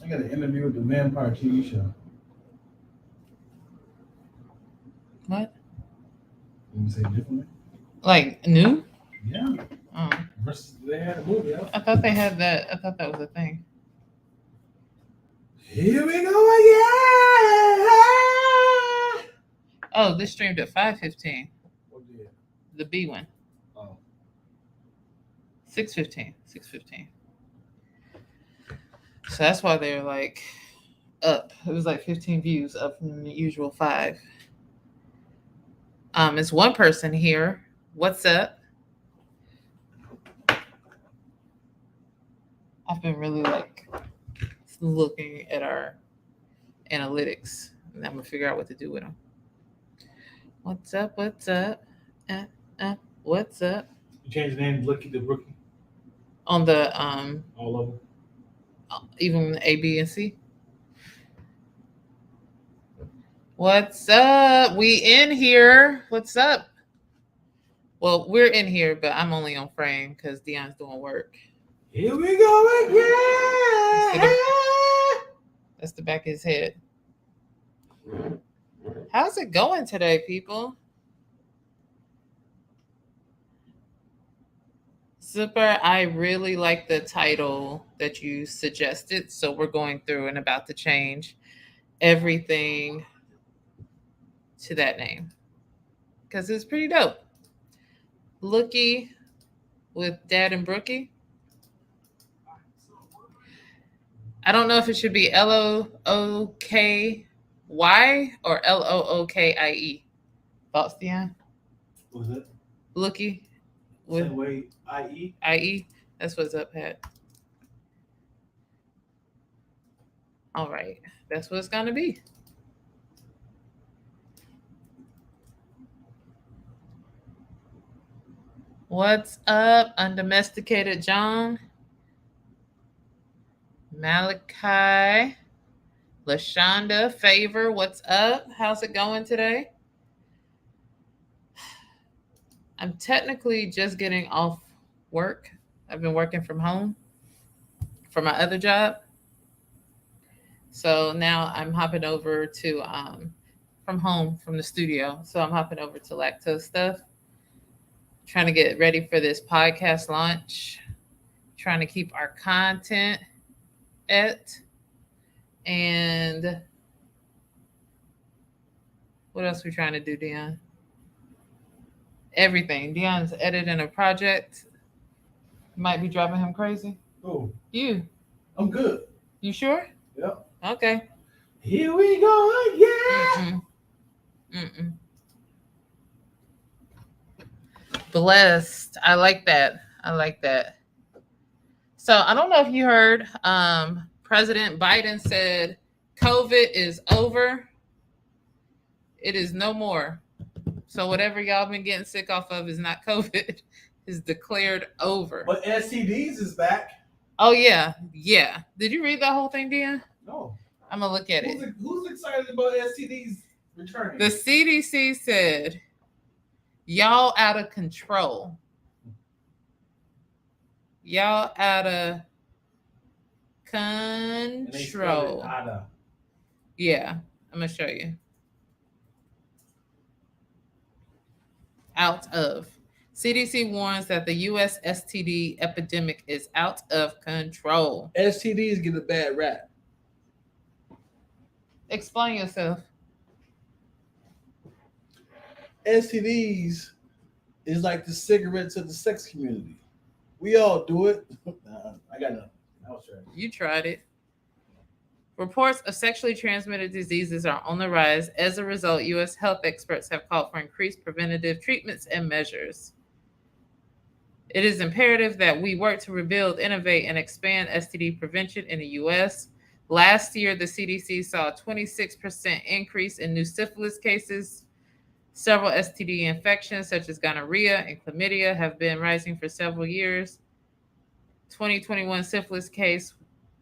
I got an interview with the Vampire TV show. What? Let me say it differently. Like new? Yeah. Oh. Versus they had a movie out. I thought they had that. I thought that was a thing. Here we go again. Oh, this streamed at 5:15. What did? The B one. Oh. 6:15. 6:15. So that's why they're like up. It was like 15 views up from the usual 5. It's one person here. What's up? I've been really like looking at our analytics, and I'm gonna figure out what to do with them. What's up? What's up? What's up? You changed the name Lucky to Brookie. On the All of them. even A, B, and C. What's up? We in here. What's up? Well, we're in here, but I'm only on frame because Dion's doing work. Here we go again. That's the back of his head. How's it going today, people? Super, I really like the title that you suggested. So we're going through and about to change everything to that name because it's pretty dope. Looky with Dad and Brookie. I don't know if it should be Looky or Lookie. Thoughts, Dion? What was it? Looky with way IE. IE. That's what's up, Pat. All right, that's what it's gonna be. What's up, undomesticated John? Malachi, LaShonda, Favor, what's up? How's it going today? I'm technically just getting off work. I've been working from home for my other job. So now I'm hopping over to from home, from the studio. So I'm hopping over to Lactose Stuff. Trying to get ready for this podcast launch. Trying to keep our content at. And what else we trying to do, Dion? Everything. Dion's editing a project. Might be driving him crazy. Oh. You. I'm good. You sure? Yep. Okay. Here we go again. Mm-mm. Blessed. I like that. I like that. So I don't know if you heard, President Biden said COVID is over. It is no more. So whatever y'all been getting sick off of is not COVID. Is declared over. But STDs is back. Oh yeah. Yeah. Did you read that whole thing, Dion? No. I'm gonna look at it. Who's excited about STDs returning? The CDC said y'all out of control. Y'all out of control. Yeah, I'm gonna show you. Out of. CDC warns that the U.S. STD epidemic is out of control. STDs get a bad rap. Explain yourself. STDs is like the cigarettes of the sex community. We all do it. I got nothing. I was trying. You tried it. Reports of sexually transmitted diseases are on the rise. As a result, U.S. health experts have called for increased preventative treatments and measures. It is imperative that we work to rebuild, innovate, and expand STD prevention in the U.S. Last year, the CDC saw a 26% increase in new syphilis cases. Several STD infections, such as gonorrhea and chlamydia, have been rising for several years. 2021 syphilis case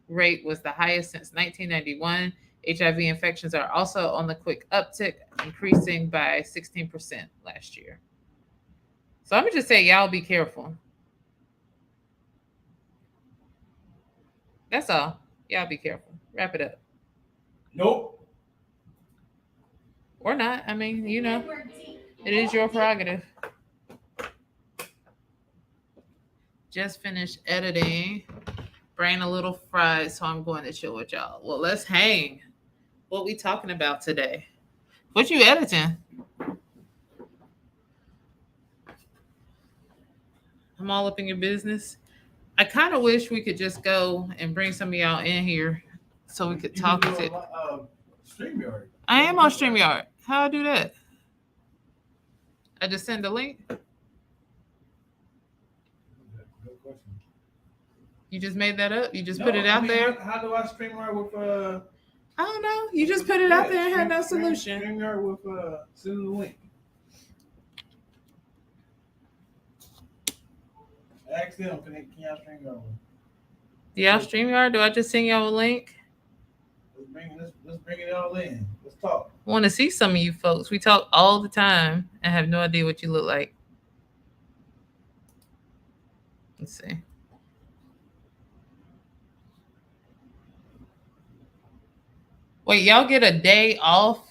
rate was the highest since 1991. HIV infections are also on the quick uptick, increasing by 16% last year. So I'm going to just say, y'all be careful. That's all. Y'all be careful. Wrap it up. Nope. Or not. I mean, it is your prerogative. Just finished editing. Brain a little fried, so I'm going to chill with y'all. Well, let's hang. What we talking about today? What you editing? I'm all up in your business. I kind of wish we could just go and bring some of y'all in here so we could talk to it. StreamYard. I am on StreamYard. How I do that? I just send a link. Good question. You just made that up? You just No, put it out I mean, there? How do I StreamYard with I don't know. You just put it out there and had no solution. StreamYard with send the link. Ask them, can y'all StreamYard? Do y'all StreamYard? Do I just send y'all a link? Let's bring it all in. Let's talk. I want to see some of you folks. We talk all the time and have no idea what you look like. Let's see. Wait, y'all get a day off?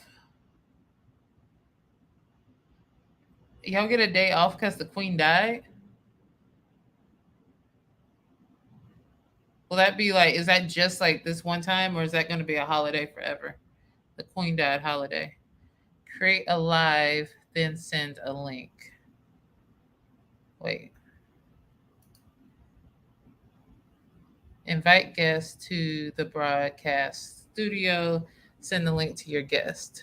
Y'all get a day off because the queen died? Will that be like, is that just like this one time, or is that going to be a holiday forever? The queen died holiday. Create a live, then send a link. Wait. Invite guests to the broadcast studio. Send the link to your guest.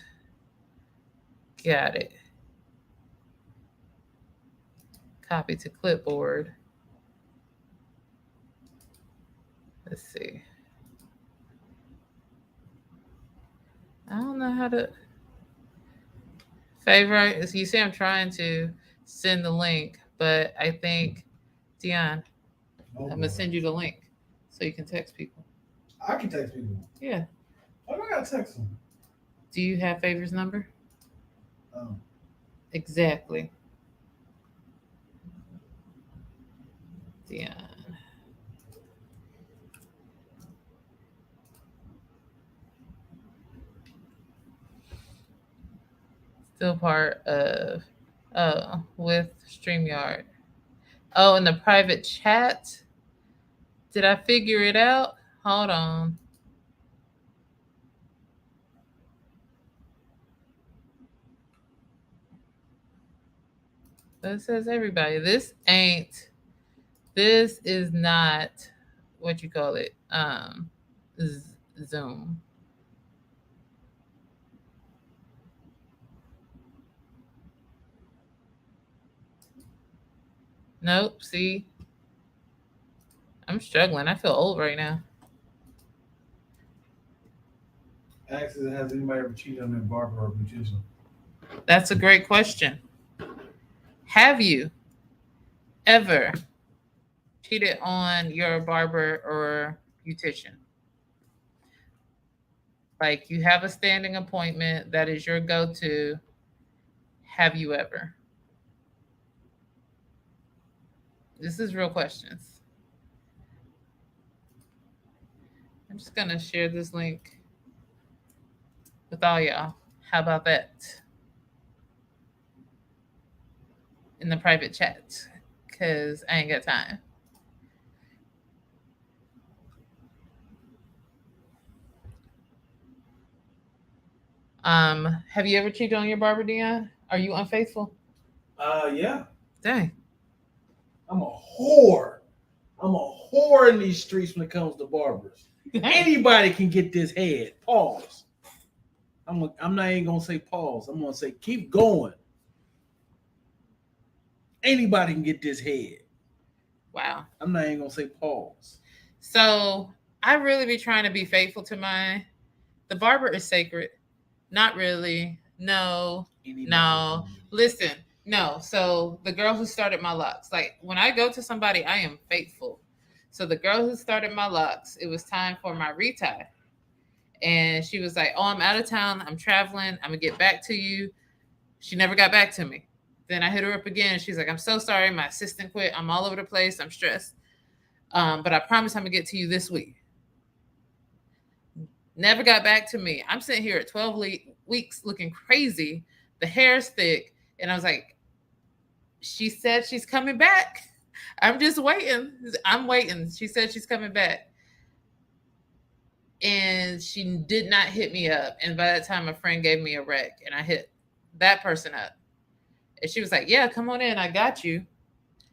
Got it. Copy to clipboard. Let's see. I don't know how to favorite. You see, I'm trying to send the link, but I think, Dion, I'm gonna send you the link so you can text people. I can text people. Yeah. Why do I gotta text them? Do you have Favor's number? Oh. Exactly. Dion. Still part of with StreamYard. Oh, in the private chat. Did I figure it out? Hold on. It says everybody. This is not what you call it. Zoom. Nope. See, I'm struggling. I feel old right now. Ask if has anybody ever cheated on their barber or beautician? That's a great question. Have you ever cheated on your barber or beautician? Like you have a standing appointment that is your go-to. Have you ever? This is real questions. I'm just going to share this link with all y'all. How about that? In the private chat, because I ain't got time. Have you ever cheated on your barber, Dion? Are you unfaithful? Yeah. Dang. I'm a whore. I'm a whore in these streets when it comes to barbers. Anybody can get this head. Pause. I'm not even gonna say pause. I'm gonna say keep going. Anybody can get this head. Wow. I'm not even gonna say pause. So I really be trying to be faithful to mine. The barber is sacred. Not really. No. Anybody No. Listen. No. So the girl who started my locks, like when I go to somebody, I am faithful. So the girl who started my locks, it was time for my retie. And she was like, oh, I'm out of town. I'm traveling. I'm going to get back to you. She never got back to me. Then I hit her up again. She's like, I'm so sorry. My assistant quit. I'm all over the place. I'm stressed. But I promise I'm going to get to you this week. Never got back to me. I'm sitting here at 12 weeks looking crazy. The hair's thick. And I was like, she said she's coming back. I'm just waiting. I'm waiting. She said she's coming back. And she did not hit me up. And by that time, a friend gave me a rec, and I hit that person up. And she was like, yeah, come on in. I got you.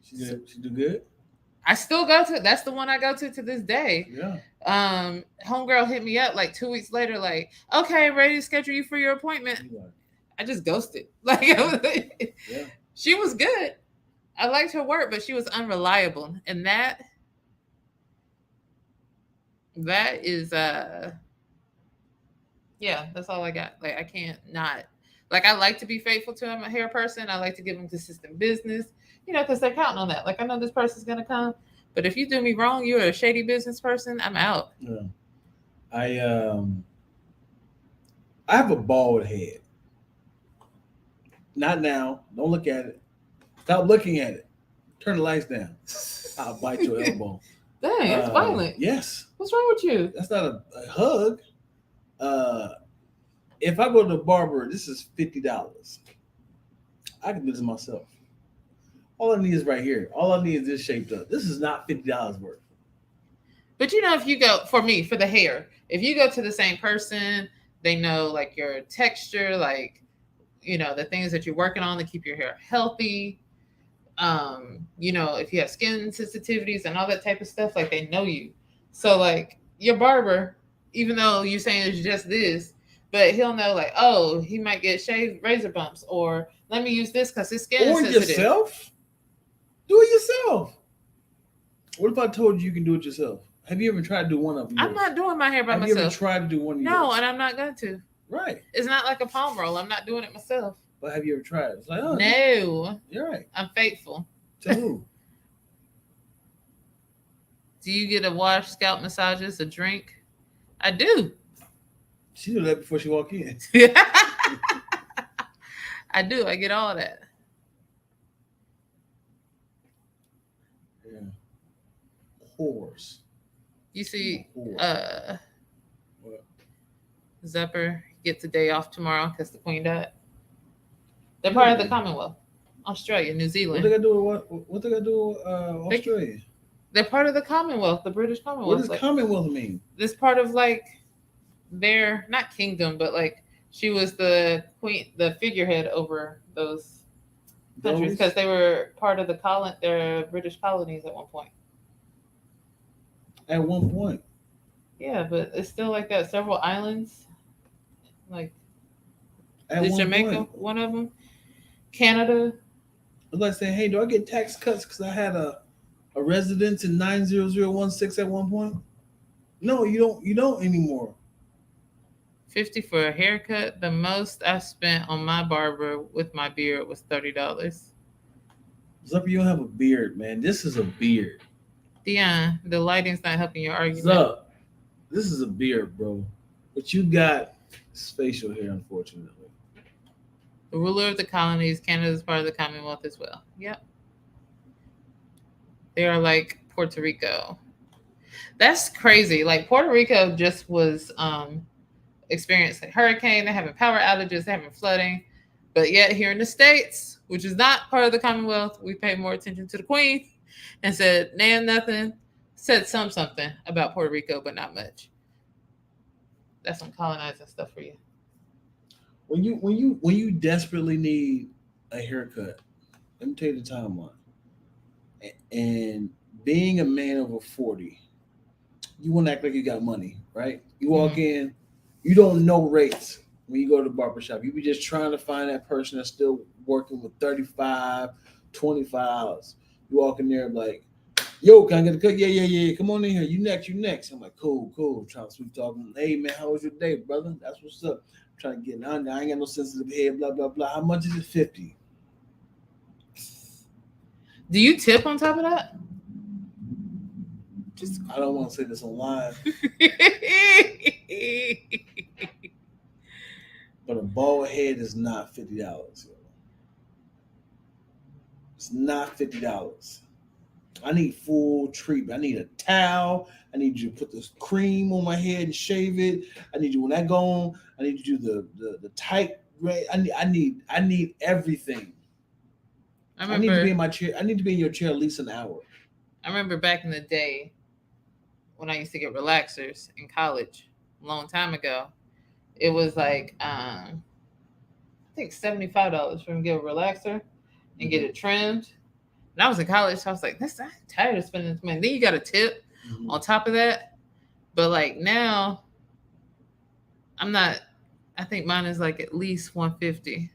She do good? I still go to, that's the one I go to this day. Yeah. Homegirl hit me up like 2 weeks later, like, okay, ready to schedule you for your appointment. I just ghosted. Like, yeah. She was good. I liked her work, but she was unreliable. And that is yeah, that's all I got. Like, I can't not, like, I like to be faithful to a hair person. I like to give them consistent business, you know, because they're counting on that. Like, I know this person's gonna come, but if you do me wrong, you're a shady business person, I'm out. Yeah. I have a bald head. Not now. Don't look at it. Stop looking at it. Turn the lights down. I'll bite your elbow. Dang, that's violent. Yes. What's wrong with you? That's not a hug. If I go to the barber, this is $50. I can do this myself. All I need is right here. All I need is this shaped up. This is not $50 worth. But you know, if you go, for me, for the hair, if you go to the same person, they know like your texture, like, you know, the things that you're working on to keep your hair healthy. You know, if you have skin sensitivities and all that type of stuff, like they know you. So like your barber, even though you're saying it's just this, but he'll know like, oh, he might get shaved razor bumps, or let me use this because his skin is sensitive. Or yourself? Do it yourself. What if I told you can do it yourself? Have you ever tried to do one of them? I'm not doing my hair by myself. Have you ever tried to do one of yours? No, and I'm not going to. Right. It's not like a palm roll. I'm not doing it myself. But have you ever tried? It's like, oh, no. You're right. I'm faithful. To who? Do you get a wash, scalp massages, a drink? I do. She did that before she walked in. I do. I get all that. Yeah. Whores. You see, Zephyr gets a day off tomorrow because the Queen died. They're part of the Commonwealth. Australia, New Zealand. What they got to do with what they got to do with Australia? They're part of the Commonwealth, the British Commonwealth. What does like, Commonwealth mean? This part of like their, not kingdom, but like she was the queen, the figurehead over those countries because they were part of their British colonies at one point. At one point. Yeah, but it's still like that. Several islands, like Jamaica, one of them. Canada. I was like saying, hey, do I get tax cuts because I had a residence in 90016 at one point? No, you don't anymore. 50 for a haircut. The most I spent on my barber with my beard was $30. Zup, you don't have a beard, man. This is a beard. Dion, the lighting's not helping your argument. Zup, this is a beard, bro. But you got facial hair, unfortunately. The ruler of the colonies, Canada is part of the Commonwealth as well. Yep. They are like Puerto Rico. That's crazy. Like Puerto Rico just was experiencing a hurricane. They're having power outages. They're having flooding. But yet here in the States, which is not part of the Commonwealth, we pay more attention to the Queen and said, nah, nothing. Said something about Puerto Rico, but not much. That's some colonizing stuff for you. When you desperately need a haircut, let me tell you the timeline. And being a man over 40, you want to act like you got money, right? You walk in, you don't know rates when you go to the barbershop. You be just trying to find that person that's still working with $35, $25. You walk in there like, yo, can I get a cut? Yeah. Come on in here. You next. I'm like, cool. Trying to sweet talk. Hey, man, how was your day, brother? That's what's up. I'm trying to get on there. I ain't got no sensitive head, blah, blah, blah. How much is it? 50. Do you tip on top of that? I don't want to say this online. But a bald head is not $50. It's not $50. I need full treatment. I need a towel. I need you to put this cream on my head and shave it. I need you when I go on. I need you to do the tight. I need everything. I I need to be remember in my chair. I need to be in your chair at least an hour. I remember back in the day when I used to get relaxers in college, a long time ago. It was like I think $75 for me to get a relaxer and get it trimmed. And I was in college, so I was like, I'm tired of spending this money. Then you got a tip Mhm. on top of that. But like now, I'm not. I think mine is like at least 150.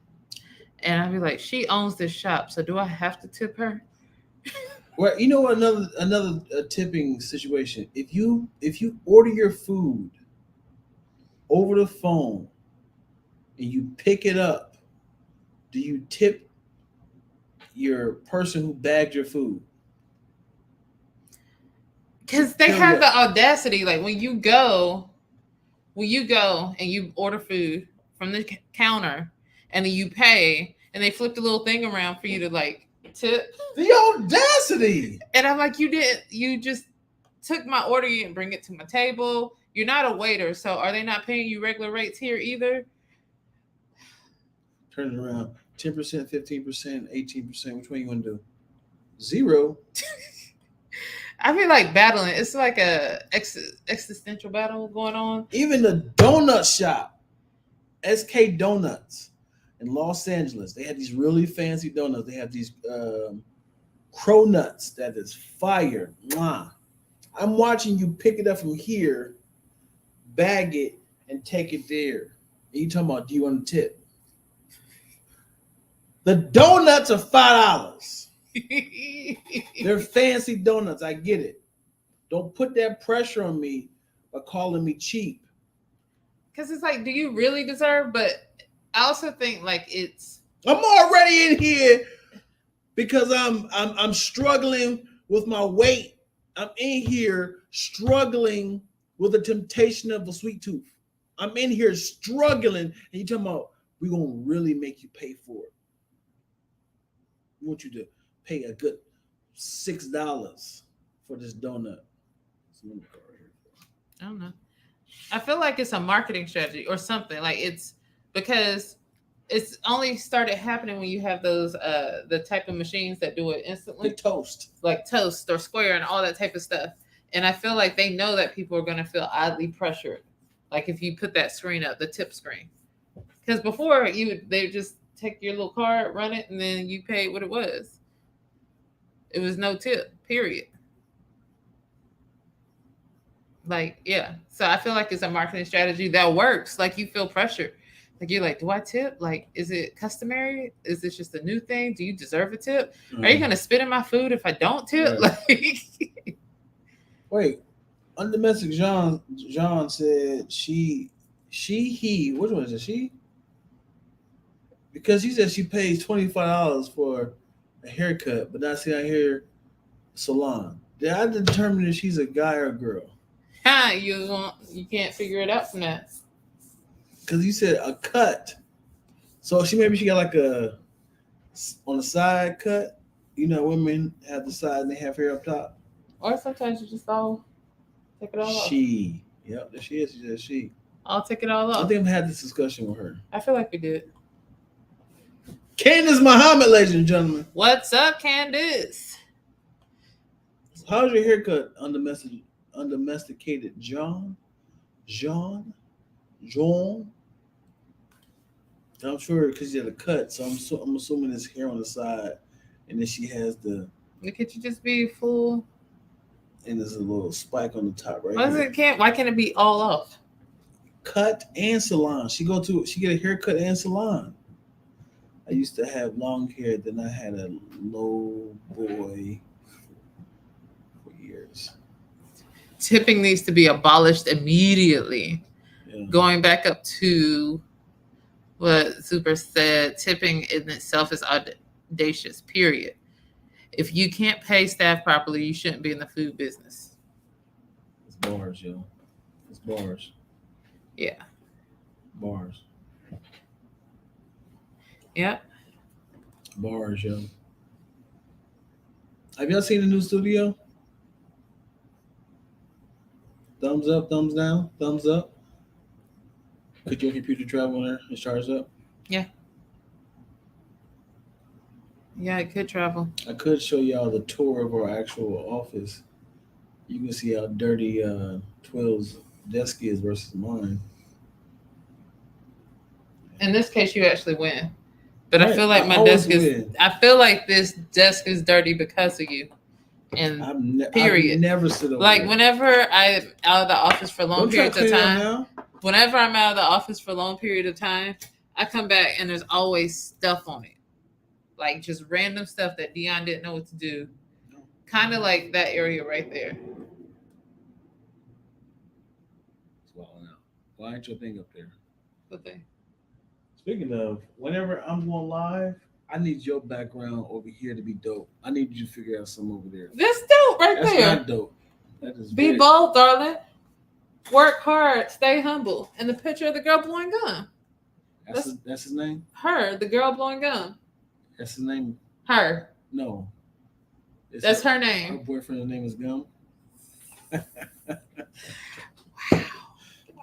And I'd be like, she owns this shop, so do I have to tip her? Well, you know what? Another tipping situation. If you order your food over the phone and you pick it up, do you tip your person who bagged your food? Because they have the audacity, like when you go and you order food from the counter and then you pay and they flip the little thing around for you to like tip. The audacity! And I'm like, you just took my order, you didn't bring it to my table. You're not a waiter, so are they not paying you regular rates here either? Turn it around. 10%, 15%, 18%. Which one you want to do? 0. I feel like battling. It's like a existential battle going on. Even the donut shop, SK Donuts in Los Angeles, they have these really fancy donuts. They have these cronuts that is fire. Mwah. I'm watching you pick it up from here, bag it, and take it there. And you talking about, do you want to tip? The donuts are $5. They're fancy donuts. I get it. Don't put that pressure on me by calling me cheap. Because it's like, do you really deserve? But I also think like I'm already in here because I'm struggling with my weight. I'm in here struggling with the temptation of a sweet tooth. I'm in here struggling, and you talking about we're gonna really make you pay for it. We want you to pay a good $6 for this donut. I don't know. I feel like it's a marketing strategy or something. Like it's because it's only started happening when you have those the type of machines that do it instantly, The toast. like Toast or Square and all that type of stuff. And I feel like they know that people are going to feel oddly pressured, like if you put that screen up, the tip screen. Because before they just take your little card, run it, and then you paid what it was. It was no tip, period. Like, yeah. So I feel like it's a marketing strategy that works. Like you feel pressured. Like you're like, do I tip? Like, is it customary? Is this just a new thing? Do you deserve a tip? Are you gonna spit in my food if I don't tip? Right. Like, Wait, undomestic John said he, which one is it? She? Because he said she pays $25 for a haircut, but not see I hear salon. Did I determine if she's a guy or a girl? you can't figure it out from that. Because you said a cut. So she got like a on the side cut. You know, women have the side and they have hair up top. Or sometimes you just all take it all off. Yep, there she is. She said she. I'll take it all I off. think I've had this discussion with her. I feel like we did. Candace Muhammad, ladies and gentlemen. What's up, Candace? How's your haircut, undomesticated John? I'm sure because she had a cut, so I'm assuming it's hair on the side, and then she has Could you just be full? And there's a little spike on the top, right? Why can't it be all off? Cut and salon. She get a haircut and salon. I used to have long hair, then I had a low boy for years. Tipping needs to be abolished immediately. Yeah. Going back up to what Super said, tipping in itself is audacious, period. If you can't pay staff properly, you shouldn't be in the food business. It's bars, yo. It's bars. Yeah. Bars. Yeah. Bars, yo. Have y'all seen the new studio? Thumbs up, thumbs down, thumbs up. Could your computer travel there and charge up? Yeah, it could travel. I could show y'all the tour of our actual office. You can see how dirty Twill's desk is versus mine. In this case, you actually win. But I Right, feel like I my always desk is. win. I feel like this desk is dirty because of you. And period. I've never sit over like there. whenever I'm out of the office for long Don't try to periods of clean it up time, now. whenever I'm out of the office for a long period of time, I come back and there's always stuff on it. Like just random stuff that Dion didn't know what to do. Kind of like that area right there. Swallow now. Why ain't your thing up there? What thing? Speaking of, whenever I'm going live, I need your background over here to be dope. I need you to figure out something over there. That's dope right That's there. not dope. That is Be very- bold, darling. Work hard. Stay humble. And the picture of the girl blowing gum. That's his name? Her, the girl blowing gum. That's his name? Her. No. It's That's her Her name. boyfriend's name is Gum.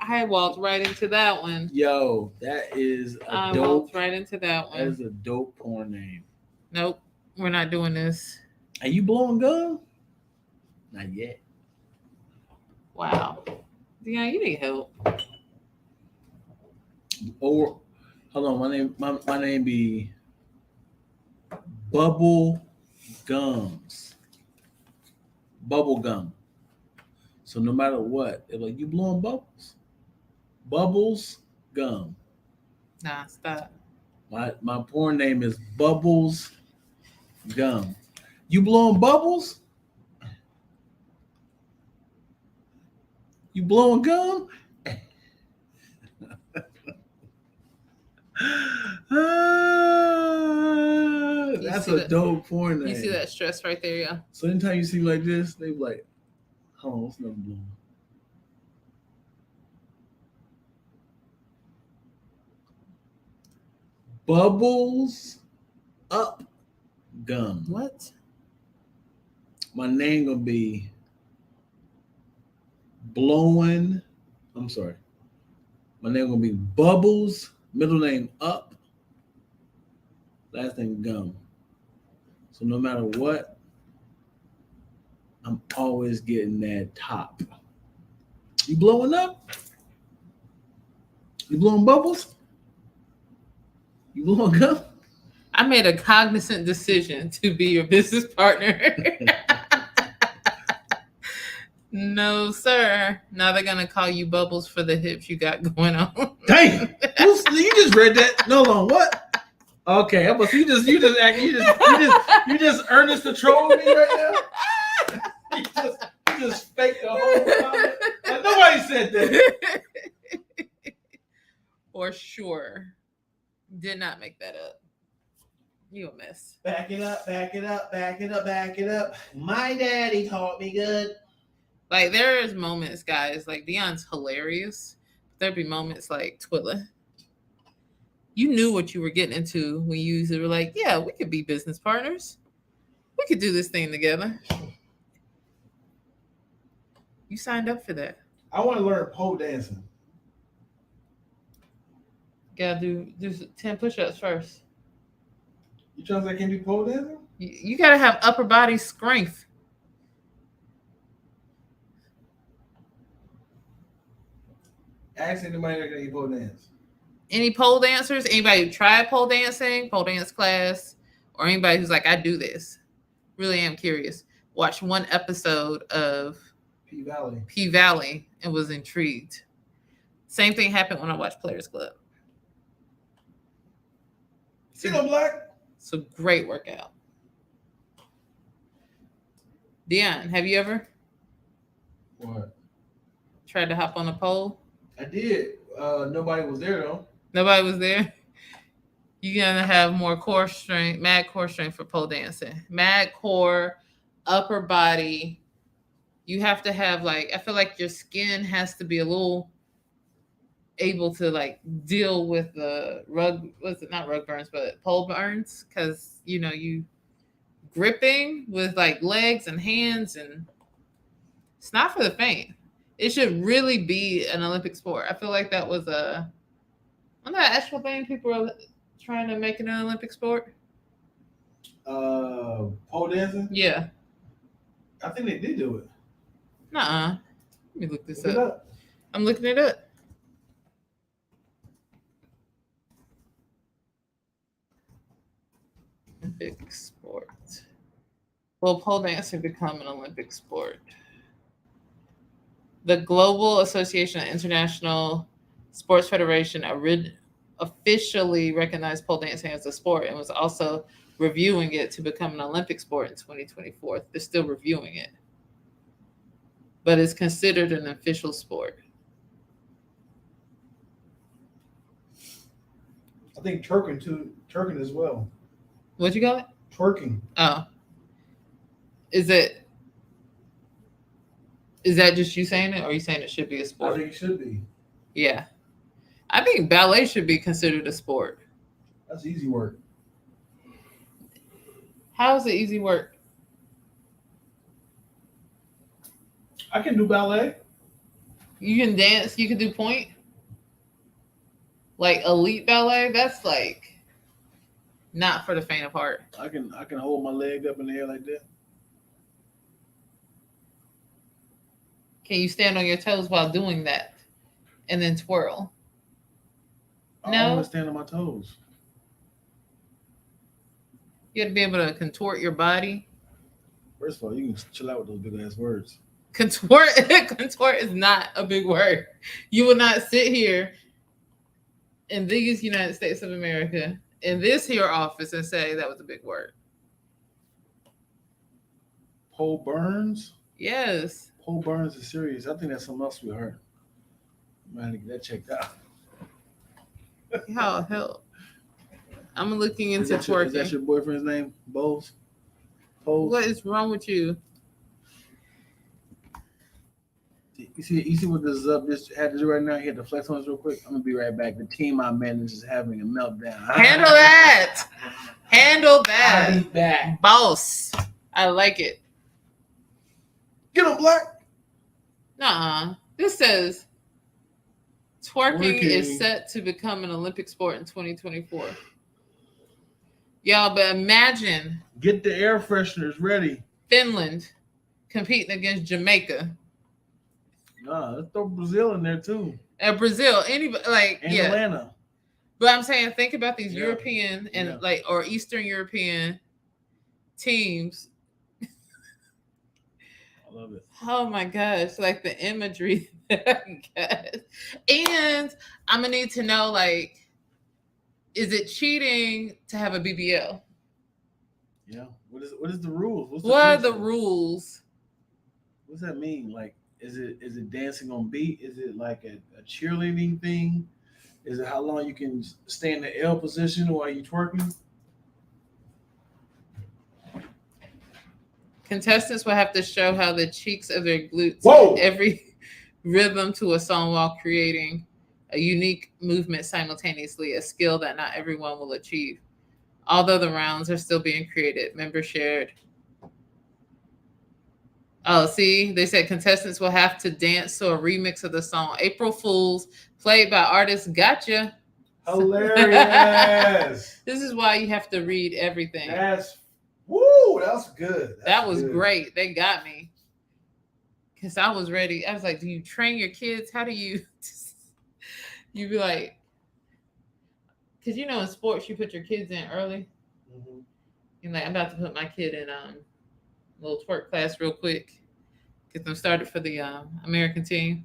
I walked right into that one. Yo, that is a I dope. walked right into that That one. is a dope porn name. Nope. We're not doing this. Are you blowing gum? Not yet. Wow. Dion, you need help. Or hold on, my name be Bubble Gums. Bubble Gum. So no matter what, they're like, you blowing bubbles? Bubbles Gum. Nah, stop. My porn name is Bubbles Gum. You blowing bubbles? You blowing gum? That's a dope porn name. You see that stress right there, yeah? So anytime you see me like this, they be like, hold on, what's another blowing? Bubbles Up Gum. What? My name gonna be blowing. I'm sorry. My name gonna be Bubbles. Middle name Up. Last name Gum. So no matter what, I'm always getting that top. You blowing up? You blowing bubbles? You blowing gum? I made a cognizant decision to be your business partner. No, sir. Now they're gonna call you Bubbles for the hips you got going on. Dang! You just read that? No, long what? Okay, but you just earnest to troll me right now. You just fake the whole comment. Like, nobody said that. For sure. Did not make that up. You a mess. Back it up, back it up, back it up, back it up. My daddy taught me good. Like there is moments, guys. Like Dion's hilarious. There'd be moments like Twilla. You knew what you were getting into when you were like, yeah, we could be business partners. We could do this thing together. You signed up for that. I want to learn pole dancing. Gotta do 10 push-ups first. You trying to say I can't do pole dancing? You gotta have upper body strength. Ask anybody that can eat pole dance. Any pole dancers, anybody who tried pole dancing, pole dance class, or anybody who's like, I do this. Really am curious. Watch one episode of P Valley and was intrigued. Same thing happened when I watched Players Club. See no black? It's a great workout. Dion, have you ever What? tried to hop on a pole? I did. Nobody was there though. Nobody was there. You're gonna have more core strength, mad core strength for pole dancing. Mad core, upper body. You have to have like, I feel like your skin has to be a little able to like deal with the not rug burns, but pole burns, because you gripping with like legs and hands, and it's not for the faint. It should really be an Olympic sport. I feel like that was wasn't that an actual thing people are trying to make it an Olympic sport? Pole dancing? Yeah. I think they did do it. Nuh-uh. Let me look this Look it up. up. I'm looking it up. Olympic sport. Will pole dancing become an Olympic sport? The Global Association of International Sports Federation officially recognized pole dancing as a sport and was also reviewing it to become an Olympic sport in 2024. They're still reviewing it, but it's considered an official sport. I think twerking too. Twerking as well. What you call it? Twerking. Oh, is that just you saying it, or are you saying it should be a I sport? think it should be. Yeah, I think ballet should be considered a sport. That's easy work. How is it easy work? I can do ballet. You can dance. You can do point. Like elite ballet, that's like not for the faint of heart. I can hold my leg up in the air like that. Can you stand on your toes while doing that and then twirl? I No. don't want to stand on my toes. You have to be able to contort your body. First of all, you can chill out with those big ass words. Contort is not a big word. You will not sit here in these United States of America in this here office and say that was a big word. Pole burns? Yes. Pole burns is serious. I think that's something else we heard. I'm going to get that checked out. How hell? I'm looking into Is twerking. that your boyfriend's name? Bowles? Pole? What is wrong with you? You see what this up this had to do right now? He had to flex on us real quick. I'm gonna be right back. The team I manage is having a meltdown. Handle that. Handle I'll that. be back. Boss. I like it. Get him, Black. Nuh-uh. This says twerking is Twerking. set to become an Olympic sport in 2024. Y'all, but imagine Get the air fresheners ready. Finland competing against Jamaica Nah, let's throw Brazil in there too. and Brazil. Anybody like And yeah. Atlanta. But I'm saying, think about these Yeah. European and Yeah. like or Eastern European teams. I love it. Oh my gosh, like the imagery that I get. And I'm gonna need to know, like, is it cheating to have a BBL? Yeah. What is the rules? What's What are the principle? rules? What's that mean? Like, is it dancing on beat? Is it like a cheerleading thing? Is it how long you can stay in the L position while you twerking? Contestants will have to show how the cheeks of their glutes Whoa! hit every rhythm to a song while creating a unique movement simultaneously, a skill that not everyone will achieve. Although the rounds are still being created, members shared. Oh, see, they said contestants will have to dance to a remix of the song April Fools, played by artist Gotcha. Hilarious. This is why you have to read everything. That's good. That was great. They got me. Because I was ready. I was like, do you train your kids? How do you you be like, because you know in sports you put your kids in early. Mhm. And like I'm about to put my kid in a little twerk class real quick. Get them started for the American team.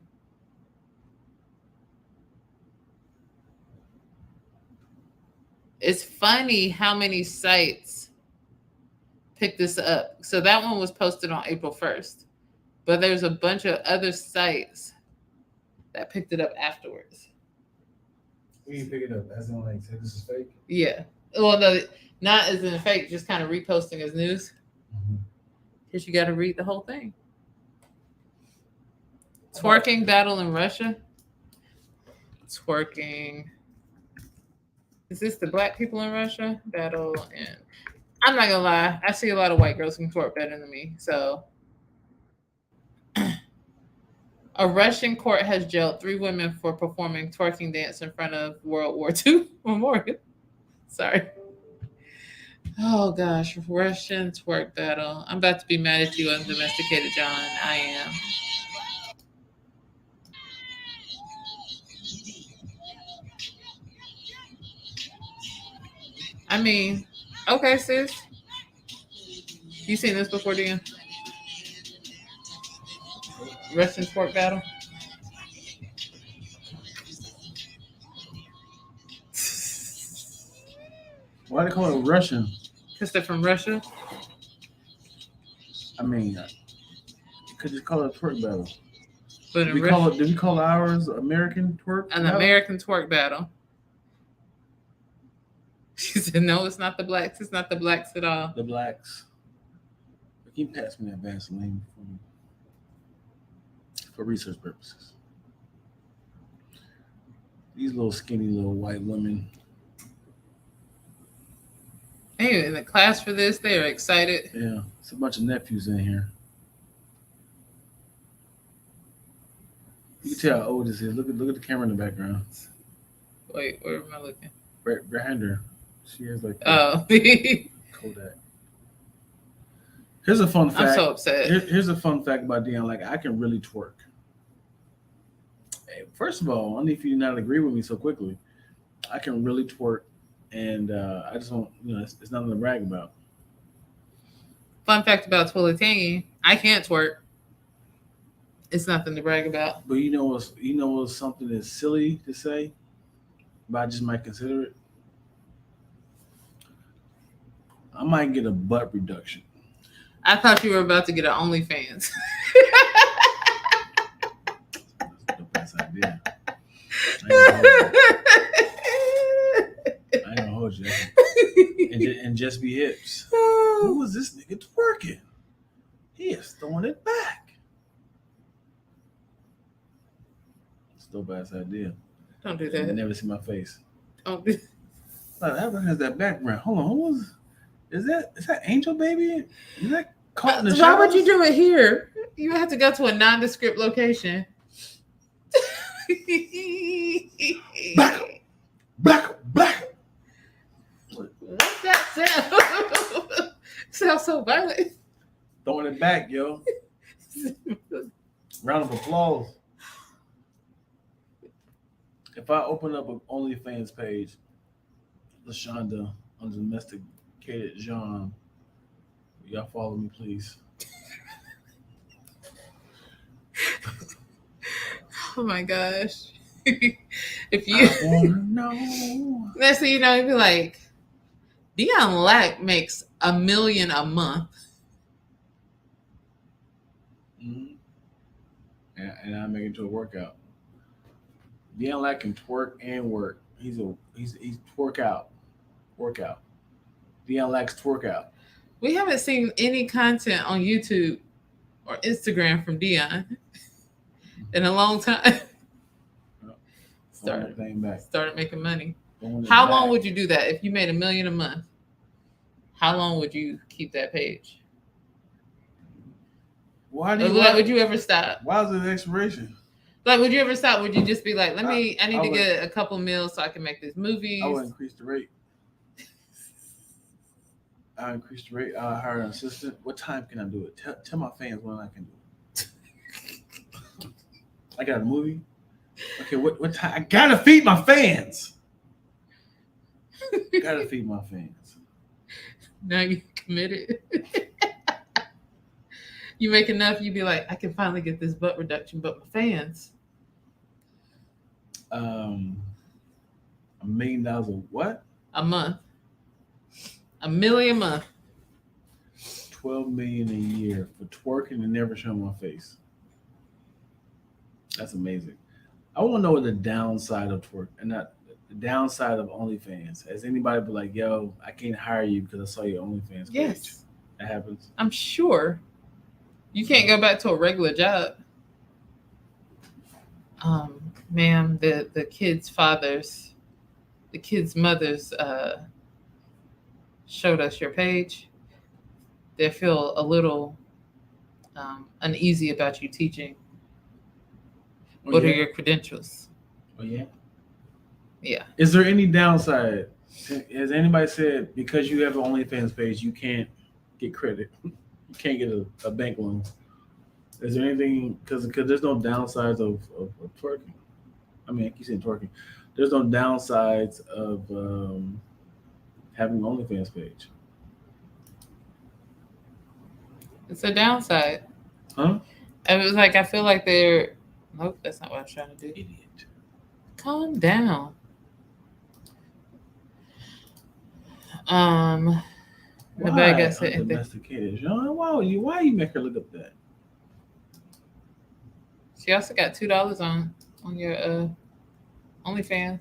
It's funny how many sites picked this up. So that one was posted on April 1st. But there's a bunch of other sites that picked it up afterwards. We can pick it up. As in, like, say this is fake. Yeah. Well, no, not as in fake, just kind of reposting as news. Because you got to read the whole thing. Twerking battle in Russia. Twerking. Is this the black people in Russia? Battle in I'm not gonna lie. I see a lot of white girls who can twerk better than me. So, a Russian court has jailed 3 women for performing twerking dance in front of World War II memorial. Sorry. Oh gosh, Russian twerk battle. I'm about to be mad at you, undomesticated John. I am. I mean, okay, sis. You seen this before, Dan? Russian twerk battle. Why they call it Russian? Because they're from Russia. I mean, you could just call it a twerk battle. But Did in we call ours American twerk? an battle? American twerk battle. She said, "No, it's not the blacks. It's not the blacks at all." The blacks. Can you pass me that Vaseline for research purposes? These little skinny little white women. Hey, in the class for this, they are excited. Yeah, it's a bunch of nephews in here. You can tell how old this is. Look at the camera in the background. Wait, where am I looking? Right behind her. She has like Oh, Kodak. Here's a fun fact. I'm so upset. Here's a fun fact about Dion. Like, I can really twerk. Hey, first of all, only if you do not agree with me so quickly, I can really twerk, and I just don't. It's nothing to brag about. Fun fact about Twilly I can't twerk. It's nothing to brag about. But you know what's something that's silly to say, but I just might consider it. I might get a butt reduction. I thought you were about to get an OnlyFans. That's the best idea. I ain't gonna hold you. And just be hips. Who was this nigga twerking? He is throwing it back. It's the best idea. Don't do You that. never see my face. Don't do Like, that has that background. Hold on, who was? Is that Angel Baby? Is that caught in the Why shadows? would you do it here? You have to go to a nondescript location. Black. What's that sound? Sounds so violent. Throwing it back, yo. Round of applause. If I open up an OnlyFans page, LaShonda, undomesticated John, y'all follow me, please. Oh my gosh. If you know. that's so you'd be like, Dion Lack makes $1 million a month. Mm-hmm. And I make it to a workout. Dion Lack can twerk and work. He's twerk out. Workout. Dion Lack's twerk out. We haven't seen any content on YouTube or Instagram from Dion in a long time. Started making money. How long would you do that if you made $1 million a month? How long would you keep that page? Would you ever stop? Why is it expiration? Like, would you ever stop? Would you just be like, I need to get a couple meals so I can make these movies? I would increase the rate. I increase the rate. I hire an assistant. What time can I do it? Tell my fans when I can do it. I got a movie. Okay, what time? I gotta feed my fans. Gotta feed my fans. Now you committed. You make enough, you be like, I can finally get this butt reduction, but my fans. $1 million of what? A month. $1 million a month. $12 million a year for twerking and never showing my face. That's amazing. I want to know what the downside of twerk and not the downside of OnlyFans. Has anybody been like, yo, I can't hire you because I saw your OnlyFans page? Yes. That happens. I'm sure. You can't go back to a regular job. Ma'am, the kids' mothers, showed us your page, they feel a little uneasy about you teaching. Oh, What are yeah? your credentials? Oh, yeah. Yeah. Is there any downside? Has anybody said because you have an OnlyFans page, you can't get credit? You can't get a bank loan? Is there anything? Because there's no downsides of twerking. I mean, I keep saying twerking. There's no downsides of having an OnlyFans page. It's a downside. Huh? It was like, I feel like they're. Nope, that's not what I was trying to do. Idiot. Calm down. The bag got said anything. Undomesticated? John, why you make her look up that? She also got $2 on your OnlyFans.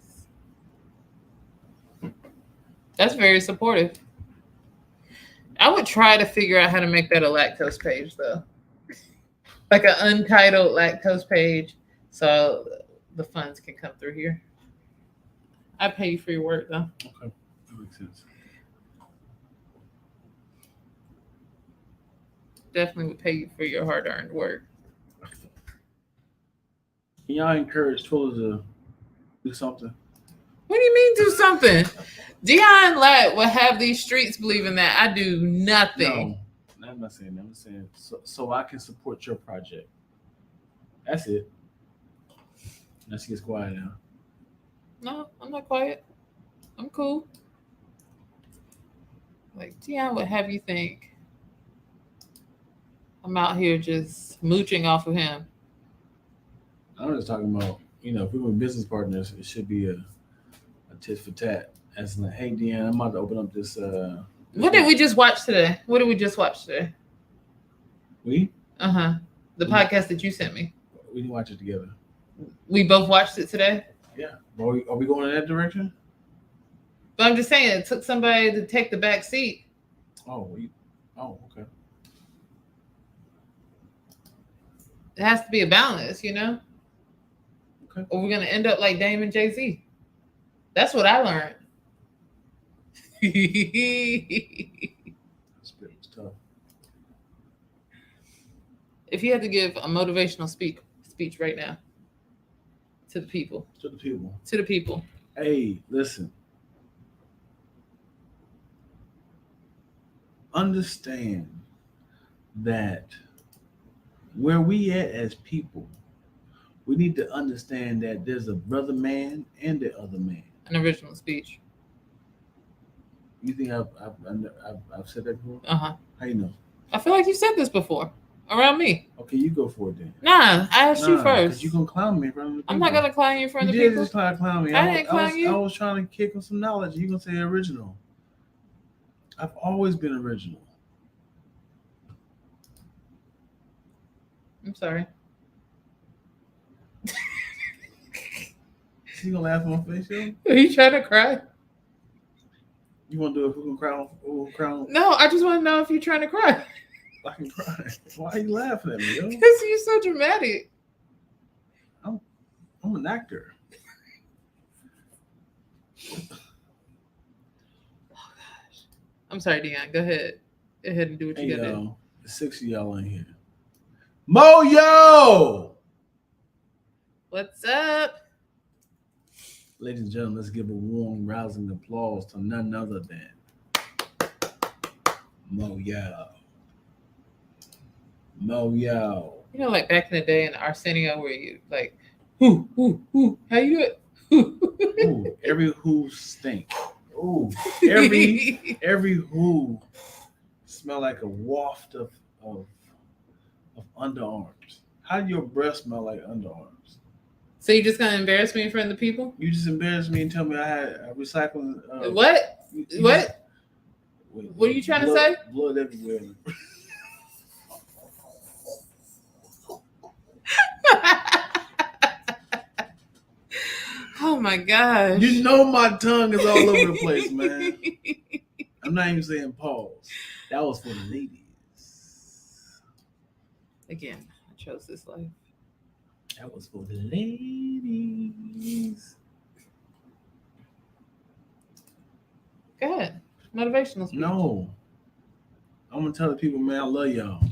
That's very supportive. I would try to figure out how to make that a lactose page though. Like an untitled lactose page, so the funds can come through here. I pay you for your work though. Okay, that makes sense. Definitely would pay you for your hard-earned work. Can y'all encourage Twilla to do something? What do you mean do something? Dion Latt will have these streets believing that I do nothing. No, I'm not saying that. I'm saying so I can support your project. That's it. Now she gets quiet now. No, I'm not quiet. I'm cool. Like Dion would have you think I'm out here just mooching off of him. I'm just talking about, if we were business partners, it should be a tit for tat. As like, hey, Deanna, I'm about to open up this. What did we just watch today? What did we just watch today? We? The podcast that you sent me. We didn't watch it together. We both watched it today? Yeah. Are we going in that direction? But I'm just saying, it took somebody to take the back seat. Okay. It has to be a balance, Okay. Or we're going to end up like Dame and Jay-Z. That's what I learned. Spit was tough. If you had to give a motivational speech right now to the people. To the people. To the people. Hey, listen. Understand that where we at as people, we need to understand that there's a brother man and the other man. An original speech. You think I've said that before? Uh-huh. How you know? I feel like you said this before around me. Okay, you go for it then. Nah, I asked you first. You gonna clown me in front of the people. I'm not gonna clown you in front of the people. people. You did just try to clown me. I didn't clown you. I was trying to kick on some knowledge. You gonna say original? I've always been original. I'm sorry. You gonna laugh in my face, yo? Are you trying to cry? You want to do it? Who can crown? No, I just want to know if you're trying to cry. I can cry. Why are you laughing at me, yo? Because you're so dramatic. I'm an actor. Oh gosh. I'm sorry, Dion. Go ahead. Go ahead and do what you gotta do. There's 6 of y'all in here. Moyo! What's up? Ladies and gentlemen, let's give a warm, rousing applause to none other than Moyo. Moyo. Like back in the day in Arsenio, where you like, whoo, how you do it? Ooh, every who stink. Ooh, every who smell like a waft of underarms. How do your breath smell like underarms? So you just gonna embarrass me in front of the people? You just embarrassed me and tell me I had a recycling. What? What? What are you trying to say? Blood everywhere. Oh my gosh. You know my tongue is all over the place, man. I'm not even saying pause. That was for the ladies. Again, I chose this life. That was for the ladies. Go ahead. Motivational speech. No. I'm gonna tell the people, man, I love y'all.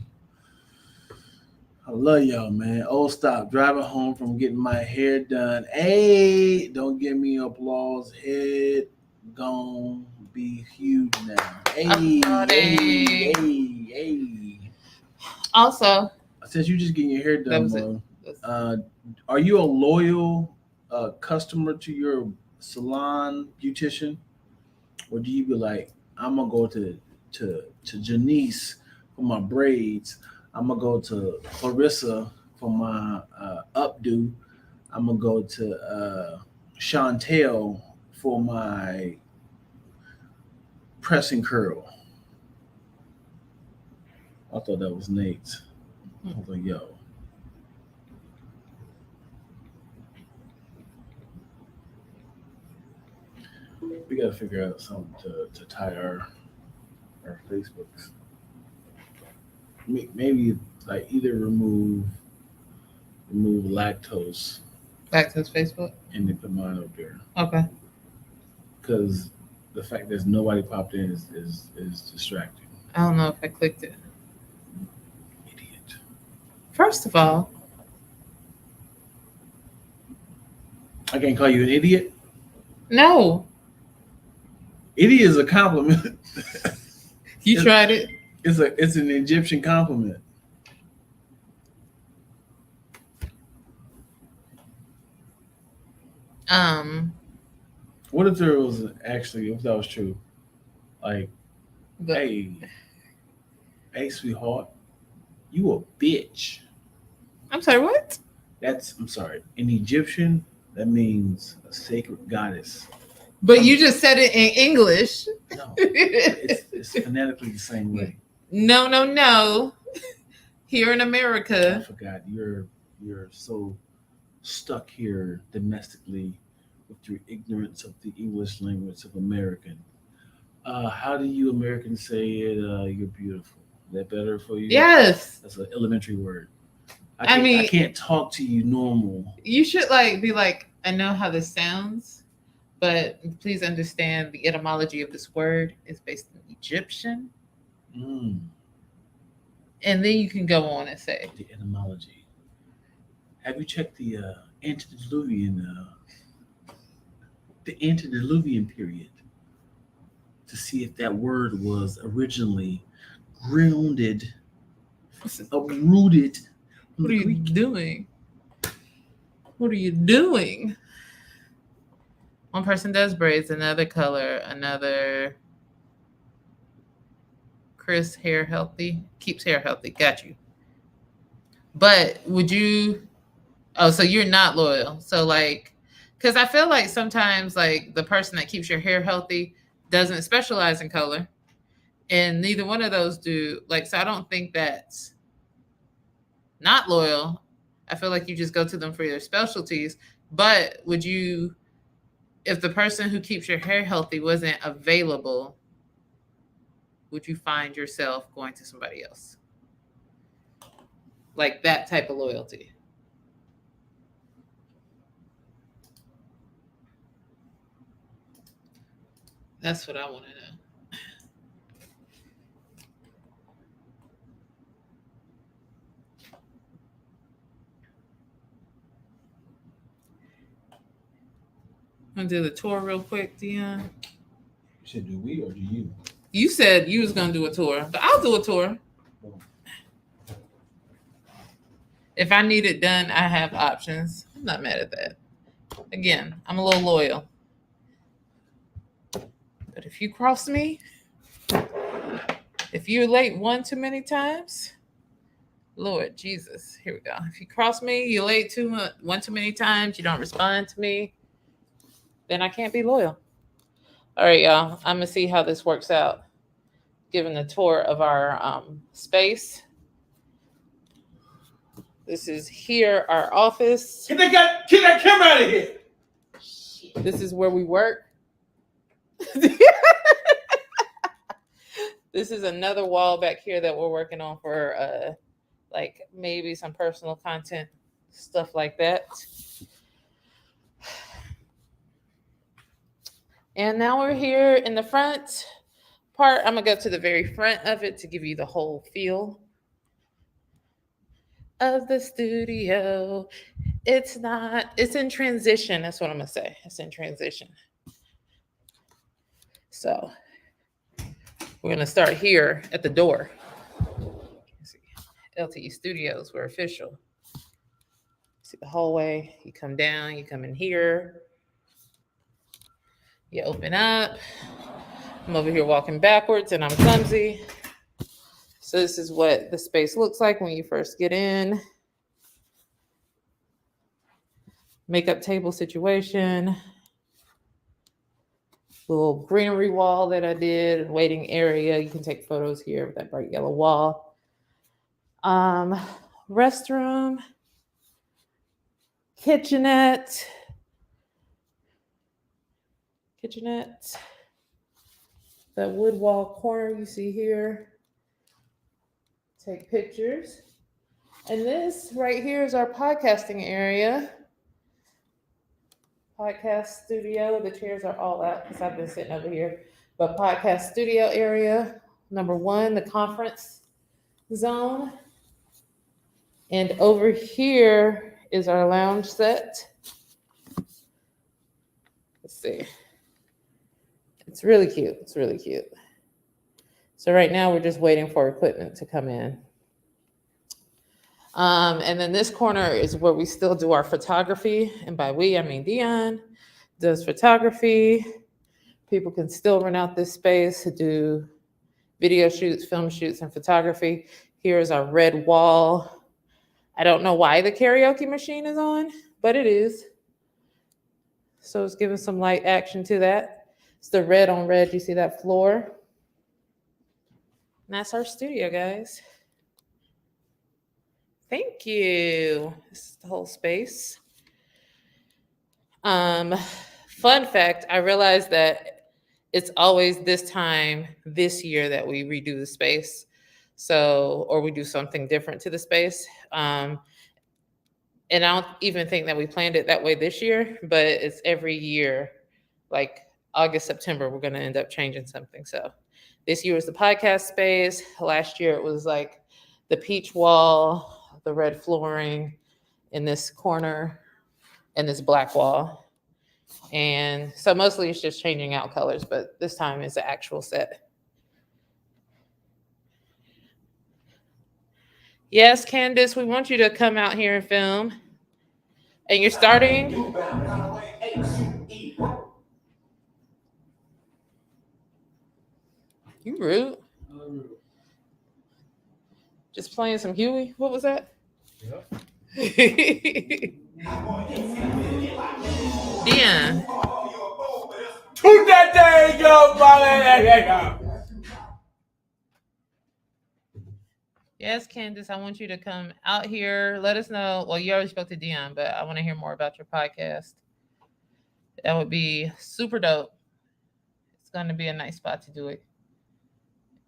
I love y'all, man. Oh, stop driving home from getting my hair done. Hey, don't give me applause. Head gone be huge now. Hey, hey, hey. Also, Since you just getting your hair that done, was Mo, it. are you a loyal customer to your salon beautician, or do you be like, I'm gonna go to Janice for my braids. I'm gonna go to Clarissa for my updo. I'm gonna go to Chantel for my pressing curl. I thought that was Nate's. I was like, yo. We gotta figure out something to tie our Facebooks. Maybe like either remove lactose Back to his Facebook. and then put mine up there. Okay. Because the fact that nobody popped in is distracting. I don't know if I clicked it. Idiot. First of all, I can't call you an idiot. no. Idiot is a compliment. You tried it. It's an Egyptian compliment. What if there was actually, if that was true, like, hey, sweetheart, you a bitch. I'm sorry, what? I'm sorry. In Egyptian, that means a sacred goddess. But you just said it in English. No, it's phonetically the same way. No. Here in I America. forgot. You're so stuck here domestically with your ignorance of the English language of American. How do you Americans say it? You're beautiful. Is that better for you? Yes. That's an elementary word. I mean, I can't talk to you normal. You should like be like, I know how this sounds, but please understand the etymology of this word is based in Egyptian. Mm, And then you can go on and say the etymology. Have you checked the antediluvian period to see if that word was originally grounded, uprooted? What are you doing? What are you doing? One person does braids, another color, another Chris hair healthy, keeps hair healthy. Got you. But would you? Oh, so you're not loyal. So like, because I feel like sometimes like the person that keeps your hair healthy doesn't specialize in color, and neither one of those do. Like, so I don't think that's not loyal. I feel like you just go to them for your specialties. But would you, if the person who keeps your hair healthy wasn't available, would you find yourself going to somebody else? Like that type of loyalty. That's what I want to know. I'm gonna do the tour real quick, Dion. You said do we or do you? You said you was gonna do a tour, but I'll do a tour. If I need it done, I have options. I'm not mad at that. Again, I'm a little loyal. But if you cross me, if you're late one too many times, Lord Jesus, here we go. If you cross me, you're late one too many times, you don't respond to me, then I can't be loyal. All right, y'all. I'm gonna see how this works out. Giving a tour of our space. This is here, our office. Get that camera out of here. This is where we work. This is another wall back here that we're working on for like maybe some personal content, stuff like that. And now we're here in the front. part, I'm gonna go to the very front of it to give you the whole feel of the studio. It's in transition. That's what I'm gonna say. It's in transition. So we're gonna start here at the door. LTE Studios, we're official. See the hallway, you come down, you come in here, you open up. I'm over here walking backwards and I'm clumsy. So this is what the space looks like when you first get in. Makeup table situation. Little greenery wall that I did, waiting area. You can take photos here with that bright yellow wall. Restroom, kitchenette. That wood wall corner you see here. Take pictures. And this right here is our podcasting area. Podcast studio. The chairs are all out because I've been sitting over here. But podcast studio area. Number 1, the conference zone. And over here is our lounge set. Let's see. It's really cute. It's really cute. So right now we're just waiting for equipment to come in. And then this corner is where we still do our photography. And by we, I mean Dion does photography. People can still rent out this space to do video shoots, film shoots, and photography. Here's our red wall. I don't know why the karaoke machine is on, but it is. So it's giving some light action to that. It's the red on red. You see that floor? And that's our studio, guys. Thank you. This is the whole space. Fun fact, I realized that it's always this time this year that we redo the space. So, or we do something different to the space. And I don't even think that we planned it that way this year, but it's every year, like August, September, we're going to end up changing something. So this year was the podcast space. Last year it was like the peach wall, the red flooring in this corner, and this black wall. And so mostly it's just changing out colors, but this time it's an actual set. Yes, Candace, we want you to come out here and film. And you're starting. You rude. Just playing some Huey. What was that? Yep. Dion. To that day, go, Molly. Yes, Candace, I want you to come out here. Let us know. Well, you already spoke to Dion, but I want to hear more about your podcast. That would be super dope. It's going to be a nice spot to do it.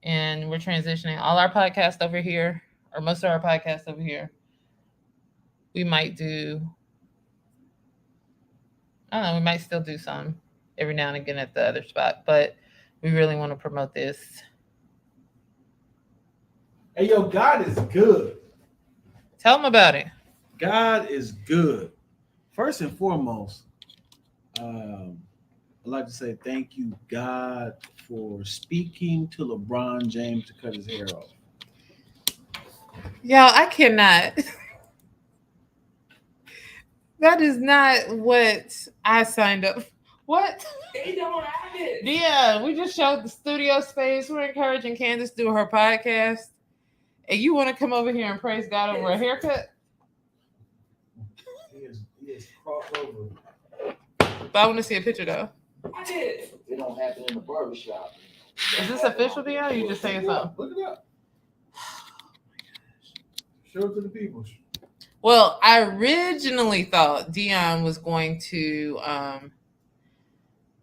And we're transitioning all our podcasts over here, or most of our podcasts over here. We might do, I don't know, we might still do some every now and again at the other spot, but we really want to promote this. Hey, yo, God is good. Tell them about it. God is good. First and foremost, I'd like to say thank you, God, for speaking to LeBron James to cut his hair off. Y'all, I cannot. That is not what I signed up. What? They don't have it. Yeah, we just showed the studio space. We're encouraging Candace to do her podcast. And you want to come over here and praise God over a haircut? He is crossed over. But I want to see a picture, though. I did. It don't happen in the barbershop. Is this official, Dion, or you just saying something? Look it up. Show it to the people. Well, I originally thought Dion was going to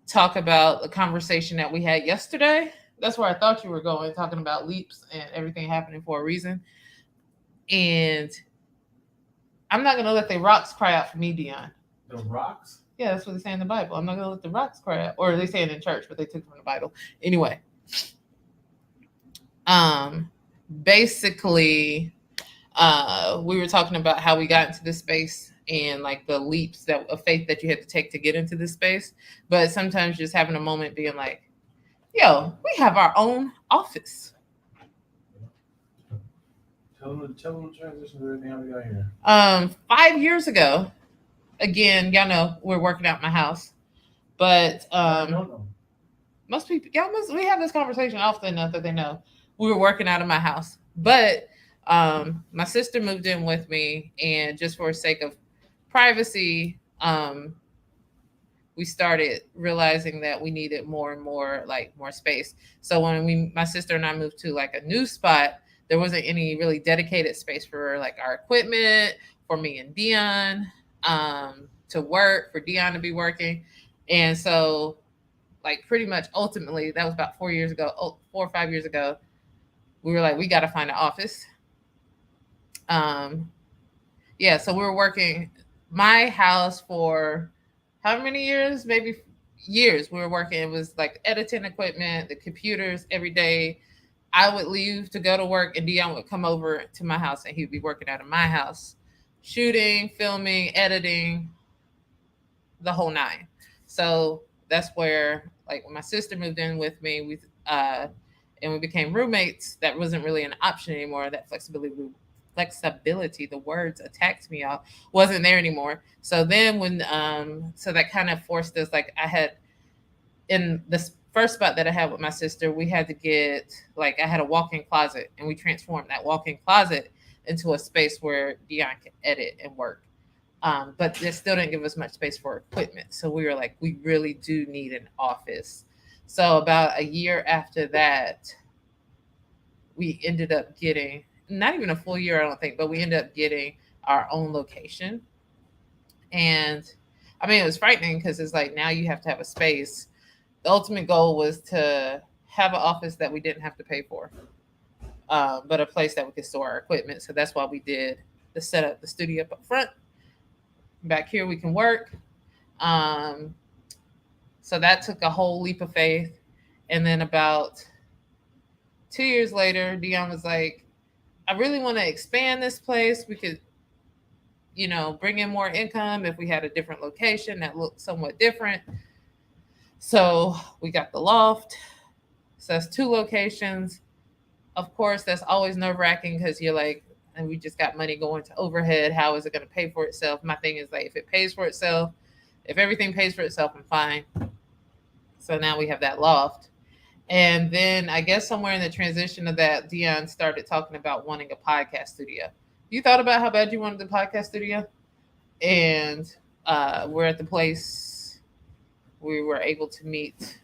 talk about the conversation that we had yesterday. That's where I thought you were going, talking about leaps and everything happening for a reason. And I'm not going to let the rocks cry out for me, Dion. The rocks? Yeah, that's what they say in the Bible. I'm not going to let the rocks cry out. Or they say it in church, but they took it from the Bible. Anyway, Basically, we were talking about how we got into this space and like the leaps of faith that you had to take to get into this space. But sometimes just having a moment being like, yo, we have our own office. Tell them the transition of everything how we got here. 5 years ago, again, y'all know we're working out my house. But I don't know. most people, we have this conversation often enough that they know we were working out of my house. But my sister moved in with me, and just for sake of privacy, we started realizing that we needed more and more, like more space. So when my sister and I moved to like a new spot, there wasn't any really dedicated space for like our equipment, for me and Dion to work, for Dion to be working. And so like pretty much ultimately, that was about 4 or 5 years ago, we were like, we got to find an office. Yeah, so we were working my house for how many years? Maybe years. We were working. It was like editing equipment, the computers every day. I would leave to go to work, and Dion would come over to my house, and he'd be working out of my house, shooting, filming, editing, the whole nine. So that's where, like, when my sister moved in with me, and we became roommates. That wasn't really an option anymore. That flexibility, the words attacked me out, wasn't there anymore. So then so that kind of forced us, like I had in this first spot that I had with my sister, we had to get, like I had a walk-in closet, and we transformed that walk-in closet into a space where Dion could edit and work. But it still didn't give us much space for equipment. So we were like, we really do need an office. So about a year after that, we ended up getting, not even a full year, I don't think, but we ended up getting our own location. And I mean, it was frightening because it's like, now you have to have a space. The ultimate goal was to have an office that we didn't have to pay for, but a place that we could store our equipment. So that's why we did the setup, the studio up front. Back here, we can work. So that took a whole leap of faith. And then about 2 years later, Dion was like, I really want to expand this place. We could, bring in more income if we had a different location that looked somewhat different. So we got the loft. So that's 2 locations. Of course, that's always nerve-wracking because you're like, and we just got money going to overhead. How is it going to pay for itself? My thing is like, if it pays for itself, if everything pays for itself, I'm fine. So now we have that loft. And then I guess somewhere in the transition of that, Dion started talking about wanting a podcast studio. You thought about how bad you wanted the podcast studio? And we're at the place we were able to meet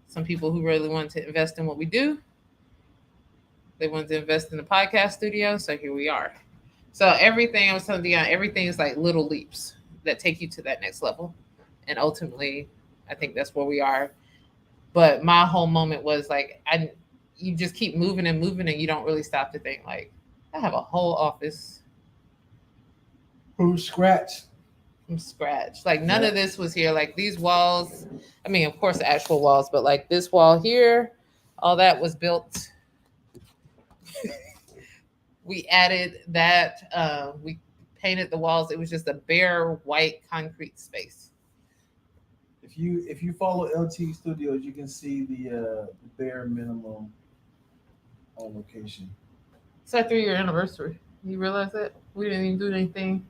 some people who really wanted to invest in what we do. They wanted to invest in the podcast studio. So here we are. So everything, I was telling Dion, everything is like little leaps that take you to that next level. And ultimately, I think that's where we are. But my whole moment was like, you just keep moving and moving, and you don't really stop to think like, I have a whole office From scratch. from scratch. Like none of this was here. Like these walls, I mean, of course, the actual walls, but like this wall here, all that was built. We added that. We painted the walls. It was just a bare white concrete space. If you follow LT Studios, you can see the bare minimum on location. It's our 3-year anniversary. You realize that? We didn't even do anything.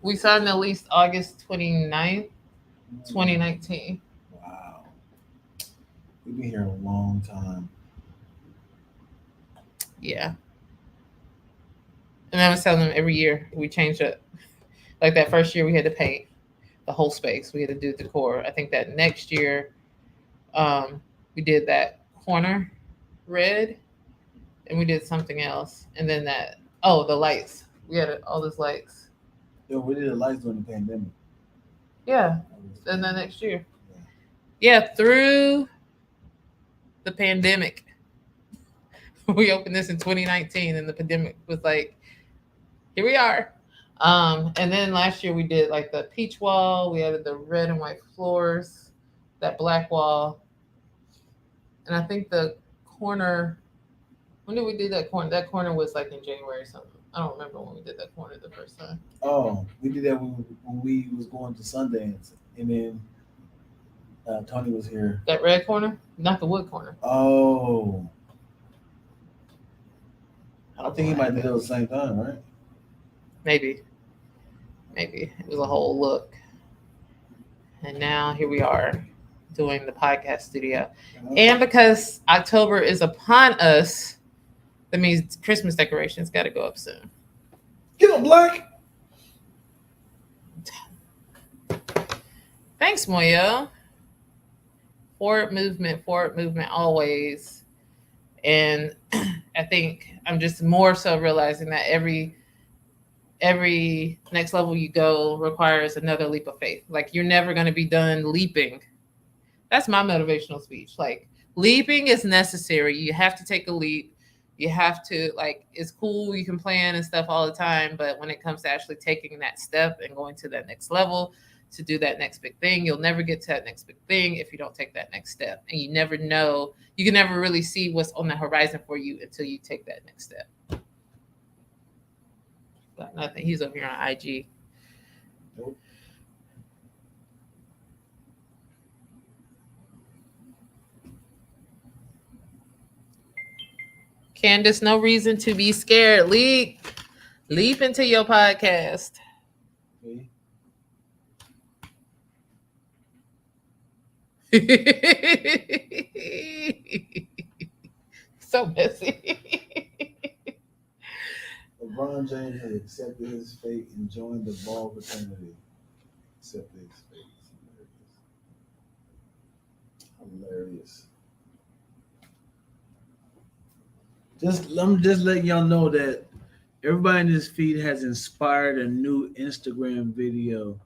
We signed the lease August 29th, 2019. Wow. We've been here a long time. Yeah. And I was telling them every year we changed it. Like that first year we had to paint the whole space. We had to do decor. I think that next year we did that corner red and we did something else. And then the lights. We had all those lights. Yeah, we did the lights during the pandemic. Yeah. And then next year. Yeah, through the pandemic. We opened this in 2019 and the pandemic was like, here we are. And then last year we did like the peach wall. We added the red and white floors, that black wall. And I think the corner. When did we do that corner? That corner was like in January or something. I don't remember when we did that corner the first time. Oh, we did that when we was going to Sundance, and then Tony was here. That red corner, not the wood corner. Oh, I think he might do it at the same time, right? Maybe it was a whole look. And now here we are doing the podcast studio. And because October is upon us, that means Christmas decorations got to go up soon. Get him, Black. Thanks, Moyo. Forward movement always. And I think I'm just more so realizing that every next level you go requires another leap of faith. Like, you're never going to be done leaping. That's my motivational speech. Like, leaping is necessary. You have to take a leap. You have to, like, it's cool. You can plan and stuff all the time. But when it comes to actually taking that step and going to that next level to do that next big thing, you'll never get to that next big thing if you don't take that next step. And you never know. You can never really see what's on the horizon for you until you take that next step. Got nothing. He's over here on IG. Nope. Candace, no reason to be scared. Leap into your podcast. Okay. So messy. LeBron James has accepted his fate and joined the ball fraternity. Accepted his fate. Hilarious. I'm just letting y'all know that everybody in this feed has inspired a new Instagram video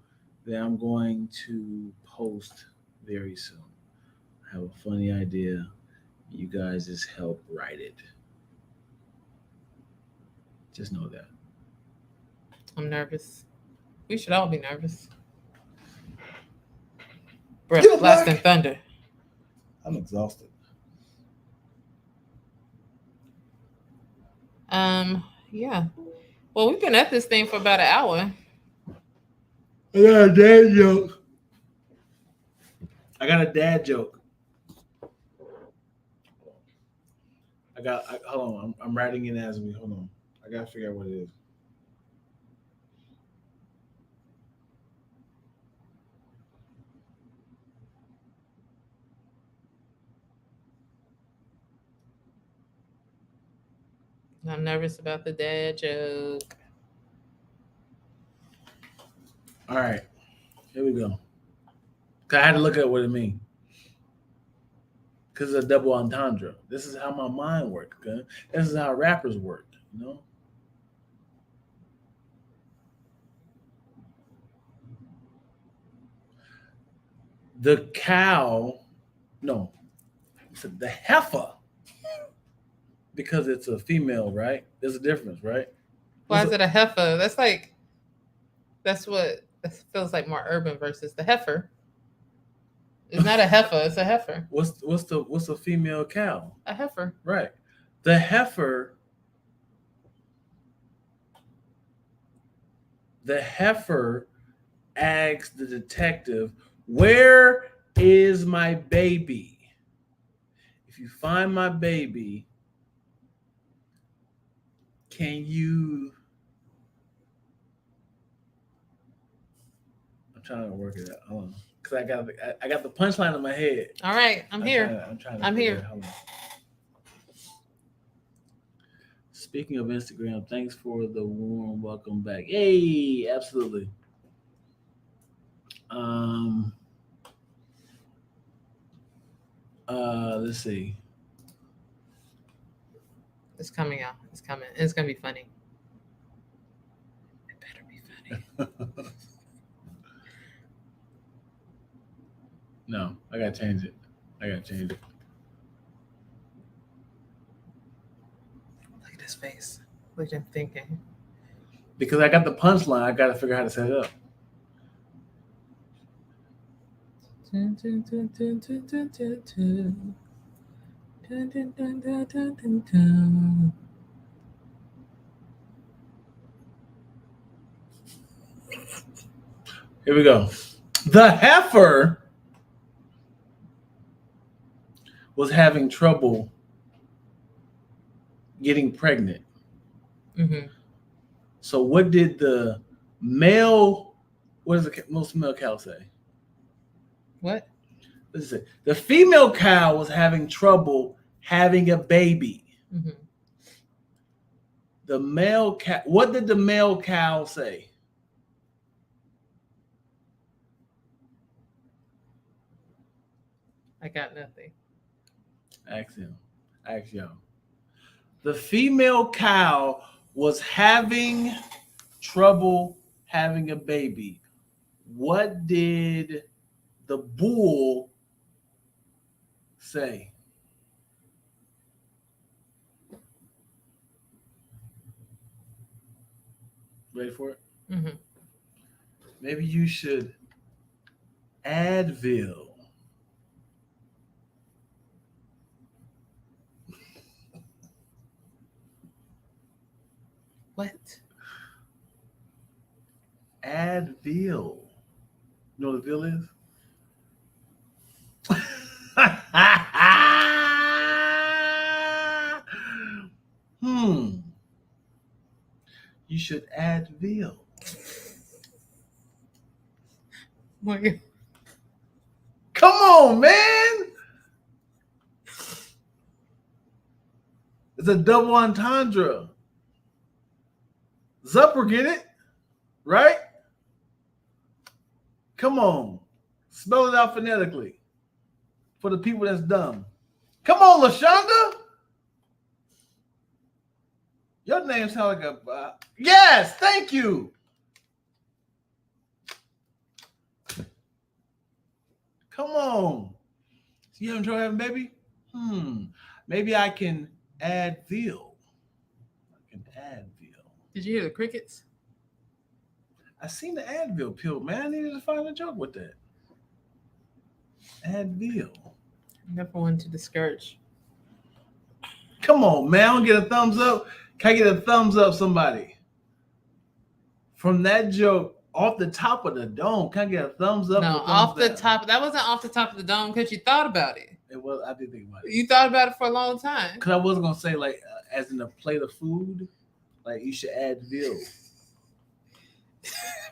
that I'm going to post very soon. I have a funny idea. You guys just help write it. Just know that. I'm nervous. We should all be nervous. Breath, Get up, blast, Black. and thunder. I'm exhausted. Yeah. Well, we've been at this thing for about an hour. I got a dad joke. Hold on. I'm writing it as we hold on. I gotta figure out what it is. I'm nervous about the dad joke. All right, here we go. 'Cause I had to look at what it means. Because it's a double entendre. This is how my mind works. Okay? This is how rappers work. You know. The cow, no, the heifer, because it's a female, right? There's a difference, right? Why is it a heifer? That's what it feels like more urban versus the heifer. It's not a heifer, it's a heifer. What's the female cow? A heifer. Right. The heifer asks the detective, "Where is my baby? If you find my baby, can you..." I'm trying to work it out. Hold on. Because I got the punchline in my head. All right, I'm here. I'm here. Hold on. Speaking of Instagram, thanks for the warm welcome back. Yay, absolutely. Let's see. It's coming out. It's coming. It's gonna be funny. It better be funny. No, I gotta change it. Look at his face. Look at him thinking. Because I got the punchline, I gotta figure out how to set it up. Dun, dun, dun, dun, dun, dun, dun. Here we go. The heifer was having trouble getting pregnant. Mhm. So what did the male? What does most male cows say? What? Let's see. The female cow was having trouble having a baby. Mhm. The male cow. What did the male cow say? I got nothing. Ask him. Ask y'all. The female cow was having trouble having a baby. What did the bull say? Ready for it? Mhm. Maybe you should Advil. What? Advil. You know what Advil is? You should Advil. My God. Come on, man. It's a double entendre. Zupper get it, right? Come on. Spell it out phonetically for the people that's dumb. Come on, LaShonda. Your name sounds like a... yes, thank you. Come on. You having trouble having a baby? Maybe I can add veal. Did you hear the crickets? I seen the Advil pill, man. I needed to find a joke with that. Advil. Never one to discourage. Come on, man. I don't get a thumbs up. Can I get a thumbs up, somebody? From that joke off the top of the dome. Can I get a thumbs up? No, or thumbs off the down? top. That wasn't off the top of the dome because you thought about it. It was. I did think about it. You thought about it for a long time. Because I wasn't going to say, like, as in a plate of food, like, you should add veal.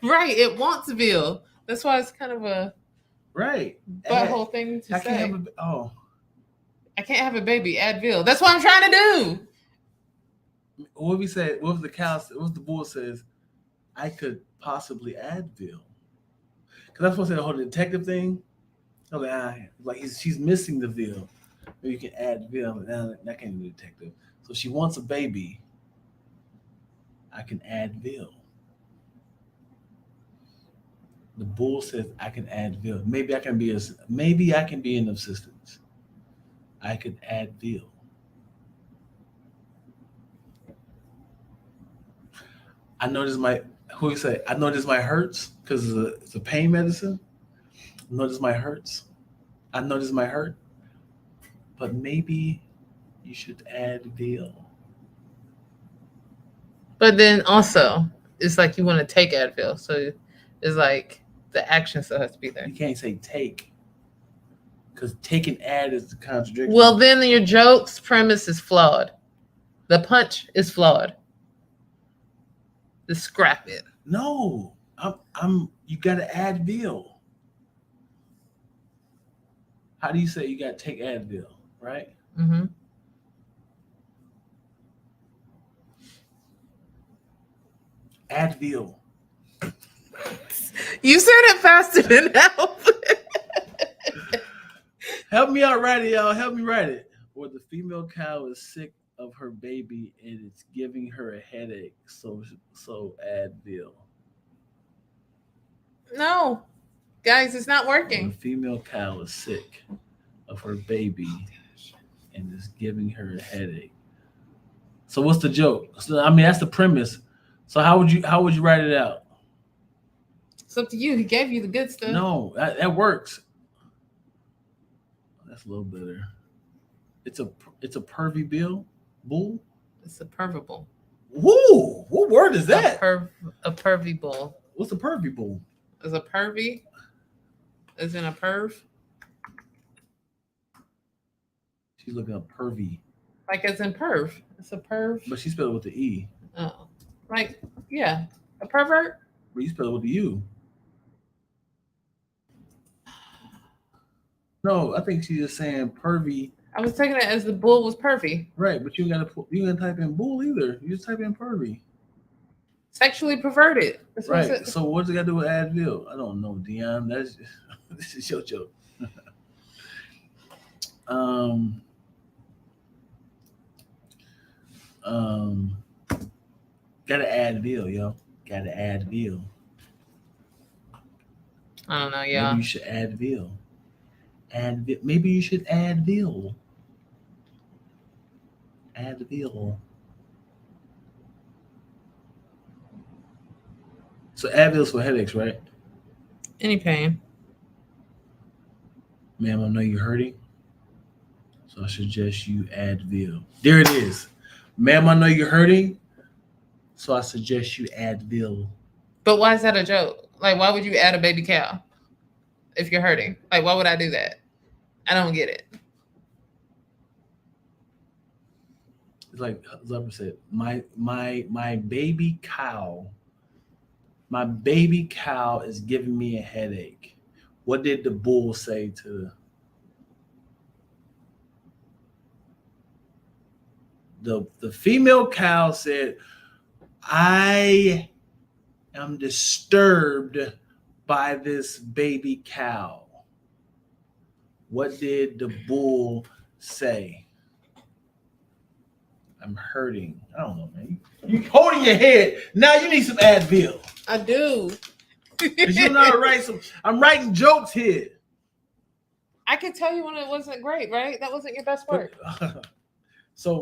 Right. It wants veal. That's why it's kind of a Right. butthole thing to I say. can't have a... I can't have a baby. Add veal. That's what I'm trying to do. What if we say, what if the cow, what if the bull says, I could possibly add veal? Because that's supposed to say the whole detective thing. I was like, she's missing the veal. Maybe you can add veal. That can't be a detective. So she wants a baby. I can add veal. The bull says, I can add veal. Maybe I can be an assistant. I could add veal. I know this might hurts because it's a pain medicine. I know this might hurts. I know this might hurt. But maybe you should add veal. But then also, it's like you want to take Advil. So it's like the action still has to be there. You can't say take. Because take and add is the contradiction. Well, then your joke's premise is flawed. The punch is flawed. Just scrap it. No. You gotta add veal. How do you say you gotta take Advil, right? Mm-hmm. Advil. You said it faster than help. Help me out, write it, y'all. Help me write it. Or the female cow is sick of her baby and it's giving her a headache, so Advil. No, guys, it's not The working. female cow is sick of her baby and is giving her a headache. So what's the joke? So, I mean, that's the premise. So how would you write it out? It's up to you. He gave you the good stuff. No, that works. That's a little better. It's a pervy bull. It's a pervable. Woo! What word is that? A pervy bull. What's a pervy bull? Is a pervy? Is in a perv? She's looking up pervy, Like as in perv. It's a perv. but she spelled it with the E. Oh. Like, yeah. A pervert? But you spell it with the U. No, I think she's just saying pervy. I was taking it as the bull was pervy. Right, but you gotta type in bull either. You just type in pervy. Sexually perverted. That's what it Right. said. So what's it got to do with Advil? I don't know, Dion. That's this is your joke. Gotta Advil, yo. Gotta Advil. I don't know, Maybe y'all. you should Advil. Advil. Maybe you should Advil. Advil. So Advil's for headaches, right? Any pain. Ma'am, I know you're hurting, so I suggest you Advil. There it is. Ma'am, I know you're hurting, so I suggest you Advil. But why is that a joke? Like, why would you add a baby cow if you're hurting? Like, why would I do that? I don't get it. It's like Zubber said, my baby cow. My baby cow is giving me a headache. What did the bull say to the female cow said, I am disturbed by this baby cow. What did the bull say? I'm hurting. I don't know, man. You holding your head. Now you need some Advil. I do. Cause you know how to write some. I'm writing jokes here. I can tell you when it wasn't great, right? That wasn't your best work. So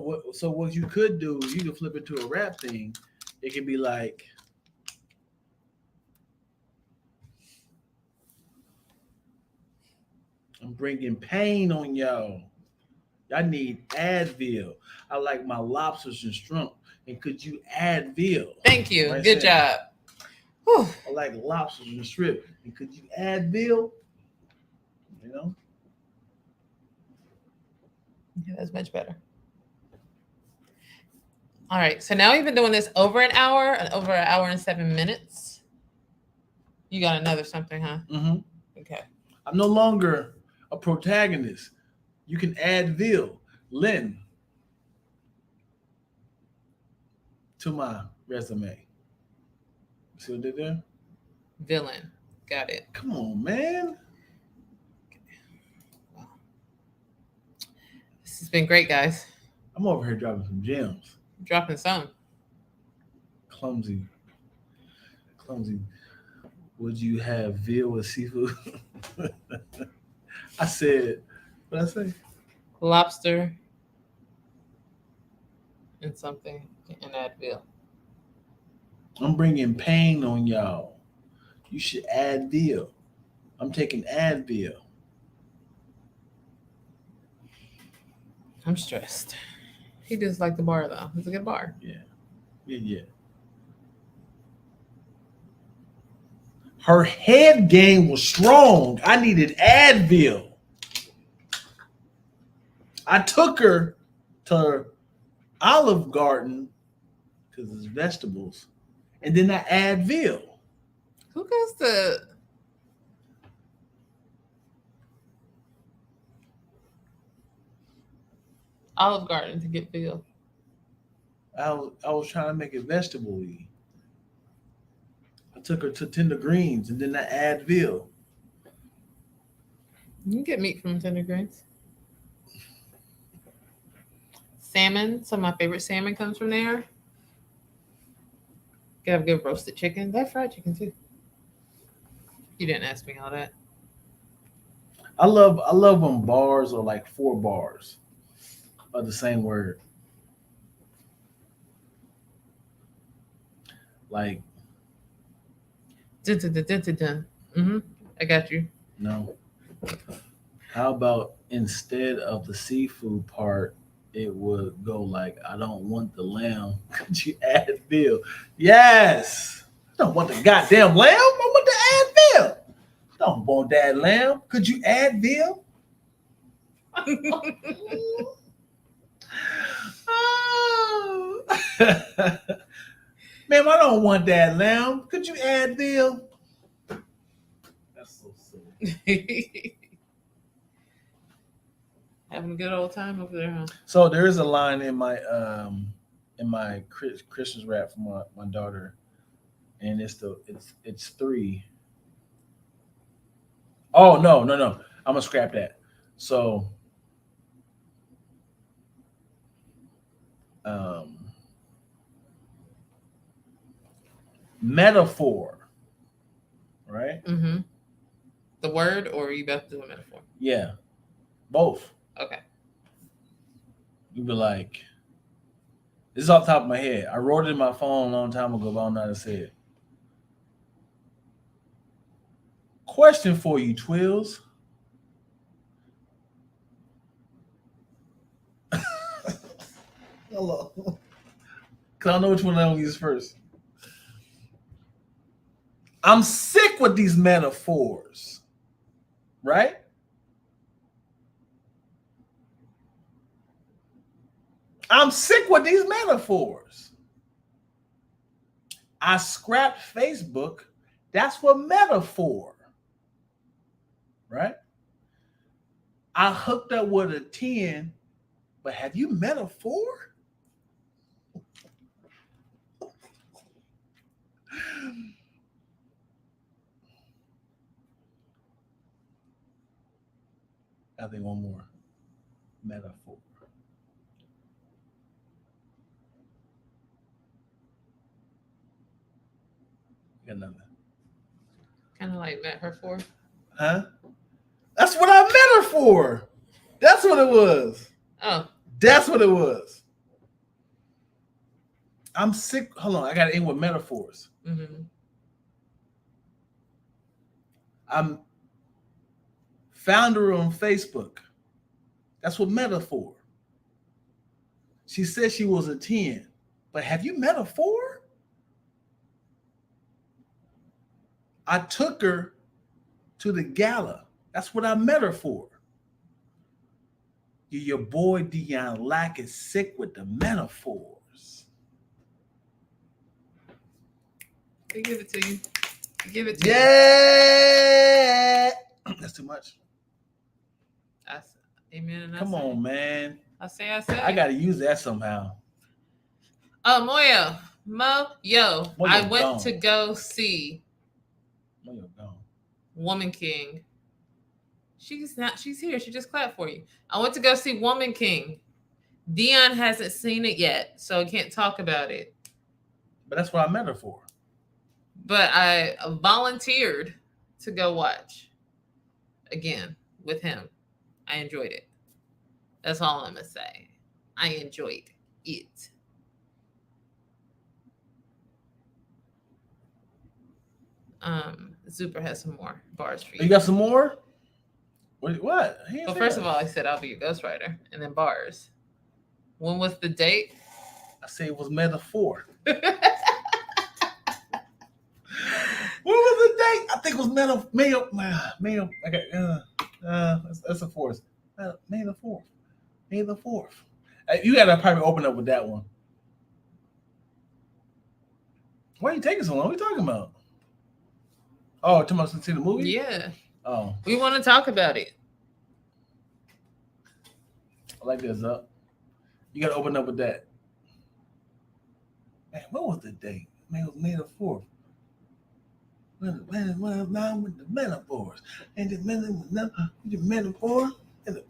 what you could do, you could flip it to a rap thing. It could be like, I'm bringing pain on y'all. I need Advil. I like my lobsters and shrimp. And could you Advil? Thank you. Right Good there. job. Whew. I like lobsters and shrimp. And could you Advil? You know? Yeah, that's much better. All right. So now we've been doing this over an hour and 7 minutes. You got another something, huh? Mm-hmm. Okay. I'm no longer a protagonist. You can Advil, Lynn, to my resume. See what I did there? Villain. Got it. Come on, man. This has been great, guys. I'm over here dropping some gems. Dropping some. Clumsy. Would you have veal with seafood? I said, what I say? Lobster and something and Advil. I'm bringing pain on y'all. You should Advil. I'm taking Advil. I'm stressed. He does like the bar though. It's a good bar. Yeah. Her head game was strong. I needed Advil. I took her to Olive Garden because it's vegetables, and then I Advil. Who goes to Olive Garden to get Bill? I was trying to make it vegetable-y. I took her to Tender Greens, and then I Advil. You can get meat from Tender Greens. Salmon. Some of my favorite salmon comes from there. You have good roasted chicken. They have fried chicken too. You didn't ask me all that. I love when bars are like 4 bars of the same word. Like, Dun, dun, dun, dun, dun, dun. I got you. no. How about instead of the seafood part, it would go like, I don't want the lamb. Could you add veal? Yes. I don't want the goddamn lamb. I want to add veal. Don't want that lamb. Could you add veal? Oh. Ma'am, I don't want that lamb. Could you add veal? That's so silly. Having a good old time over there, huh? So there is a line in my Christmas rap for my daughter, and it's three. Oh no! I'm gonna scrap that. So, um, metaphor, right? Mm-hmm. The word, or are you about to do a metaphor? Yeah, both. Okay. You'd be like, this is off the top of my head. I wrote it in my phone a long time ago, but I don't know how to say it. Question for you, Twills. Hello. Because I know which one I'm going to use first. I'm sick with these metaphors, right? I'm sick with these metaphors. I scrapped Facebook. That's what metaphor, right? I hooked up with a 10, but have you metaphor? I think one more metaphor. Got another. Kind of like metaphor. Huh? That's what I met her for. That's what it was. Oh. That's what it was. I'm sick. Hold on. I got to end with metaphors. Mm-hmm. I'm found her on Facebook. That's what metaphor. She said she was a 10. But have you met a 4? I took her to the gala. That's what I met her for. Your boy Dion Lack is sick with the metaphors. I give it to you. Give it to you. Yeah. That's too much. Amen. And Come on, man. I say. I got to use that somehow. Moyo. I went gone. to go see Moyo gone. Woman King. She's here. She just clapped for you. I went to go see Woman King. Dion hasn't seen it yet, so I can't talk about it. But that's what I met her for. But I volunteered to go watch again with him. I enjoyed it. That's all I'm going to say. I enjoyed it. Zuper has some more bars for you. You got some more? What? Well, first of all, I said I'll be a ghostwriter, and then bars. When was the date? I said it was metaphor. What was the date? I think it was May. Okay, that's a force. May the 4th. May the 4th. You gotta probably open up with that one. Why are you taking so long? What are you talking about? Oh, too much to see the movie? Yeah. Oh, We want to talk about it. I like this up. You gotta open up with that. Man, what was the date? Man, it was May the 4th. With the metaphors. And the metaphor. And the metaphor. The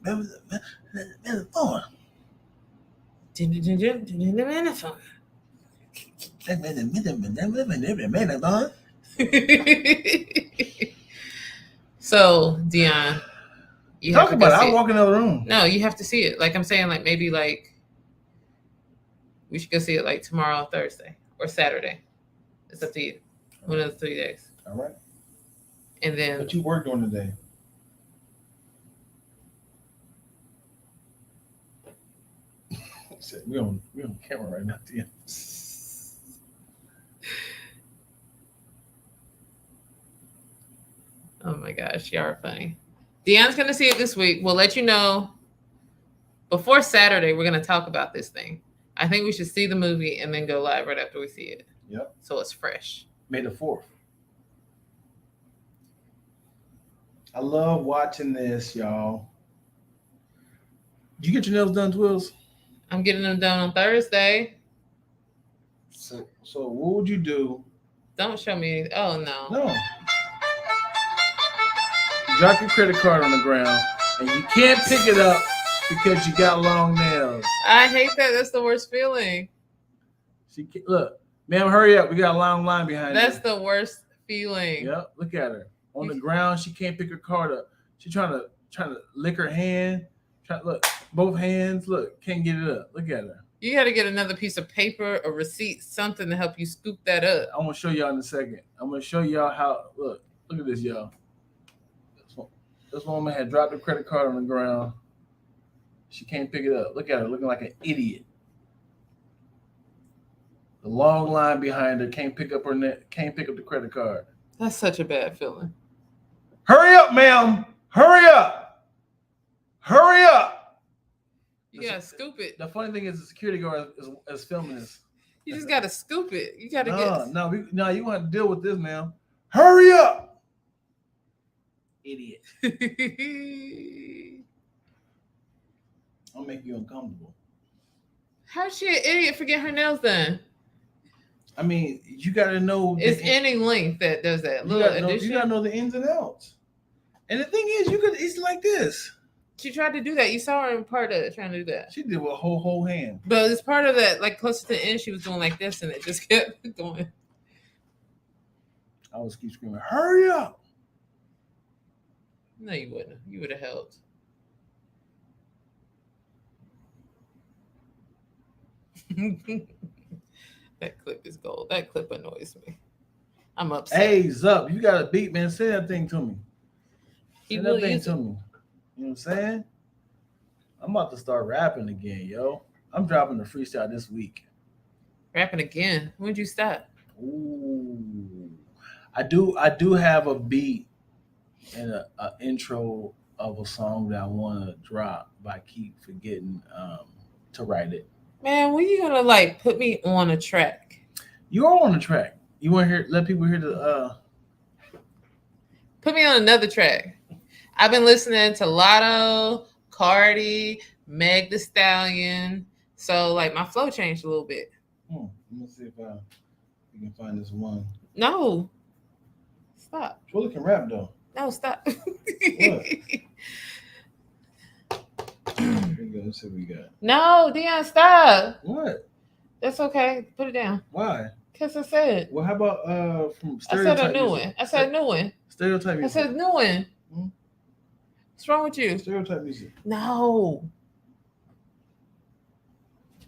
metaphor. So, Dion, you Talk have to about go it. see I'll walk in the other room. No, you have to see it. Like I'm saying, like maybe like we should go see it like tomorrow, Thursday, or Saturday. It's up to you. One of the 3 days. All right. And then But you work during the day. Shit, we on camera right now. Yeah. Oh my gosh, y'all are funny. Deion's gonna see it this week. We'll let you know before Saturday. We're gonna talk about this thing. I think we should see the movie and then go live right after we see it. Yep. So it's fresh. May the 4th. I love watching this, y'all. Did you get your nails done, Twills? I'm getting them done on Thursday. So what would you do? Don't show me. Oh no. No. You drop your credit card on the ground and you can't pick it up because you got long nails. I hate that. That's the worst feeling. Look, ma'am, hurry up. We got a long line behind That's you. the worst feeling. Yep. Look at her. On the ground, she can't pick her card up. She's trying to lick her hand. Look, both hands. Look, can't get it up. Look at her. You got to get another piece of paper, a receipt, something to help you scoop that up. I'm gonna show y'all in a second. I'm gonna show y'all how. Look at this, y'all. This woman had dropped her credit card on the ground. She can't pick it up. Look at her, looking like an idiot. The long line behind her can't pick up the credit card. That's such a bad feeling. Hurry up, ma'am! Hurry up! Hurry up! You gotta scoop it. The funny thing is, the security guard is filming this. You just gotta scoop it. You gotta No, you want to deal with this, ma'am. Hurry up! Idiot. I'll make you uncomfortable. How's she an idiot for getting her nails done? I mean, you got to know. It's any length that does that. You got to know the ins and outs. And the thing is, it's like this. She tried to do that. You saw her in part of it trying to do that. She did with a whole hand. But it's part of that, like close to the end, she was doing like this, and it just kept going. I was keep screaming, "Hurry up!" No, you wouldn't. You would have helped. That clip is gold. That clip annoys me. I'm upset. Hey, Zup, you got a beat, man. Say that thing to me. Send that thing to me. You know what I'm saying? I'm about to start rapping again, yo. I'm dropping the freestyle this week. Rapping again. When'd you stop? Ooh, I do have a beat and an intro of a song that I want to drop, but I keep forgetting to write it. Man, when you gonna like put me on a track? You are on the track. You want to hear? Let people hear the. Put me on another track. I've been listening to Lotto, Cardi, Meg Thee Stallion. So like my flow changed a little bit. Let me see if we can find this one. No. Stop. Twilly can rap though. No, stop. What? Here we go. Let's see what we got. No, Deion, stop. What? That's okay. Put it down. Why? Because I said. Well, how about from I Stereotype? said a new music? one. I said a new one. Stereotype I music. said new one. Hmm? What's wrong with you? Stereotype music. No.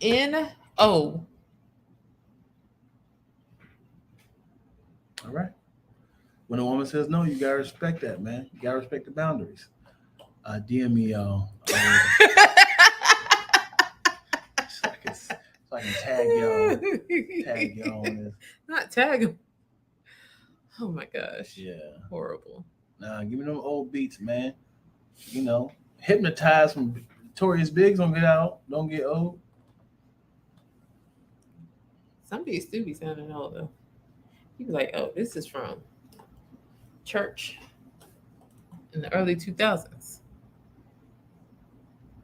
N-O. All right. When a woman says no, you gotta respect that, man. You gotta respect the boundaries. DM me, y'all. So I can tag y'all on this. Not tag him. Oh my gosh. Yeah. Horrible. Nah, give me them old beats, man. You know, Hypnotized from Notorious Biggs don't get out. Don't get old. Some beats do be sounding old though. You be like, oh, this is from church in the early 2000s.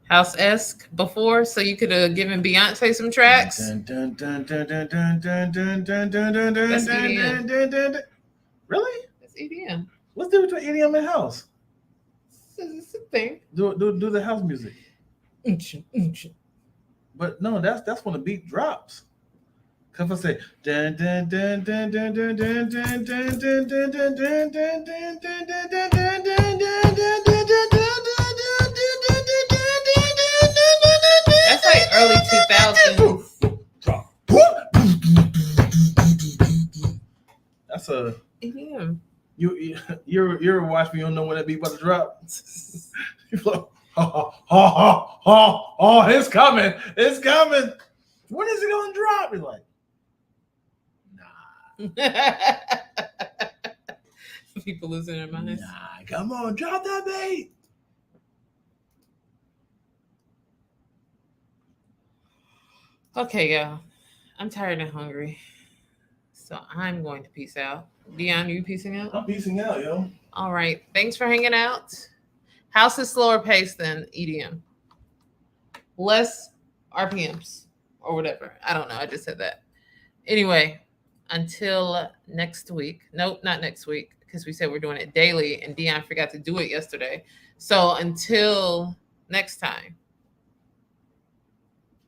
House-esque before, so you could have given Beyonce some tracks. That's EDM. Really? That's EDM. What's the difference between EDM and house? It's a thing. Do the house music. But no, that's when the beat drops. Cause if I say dun dun dun dun dun dun dun dun dun dun dun dun dun dun dun dun That's like early 2000s. That's a EDM. you ever watch me? You don't know when that beat about to drop. Oh, it's coming. It's coming. When is it gonna drop? It's like, People losing their minds. nah, come on, drop that bait. Okay, y'all. I'm tired and hungry. So I'm going to peace out. Dion, you peacing out? I'm piecing out, yo. All right. Thanks for hanging out. House is slower paced than EDM. Less RPMs or whatever. I don't know. I just said that. Anyway, until next week. Nope, not next week, because we said we're doing it daily and Dion forgot to do it yesterday. So until next time,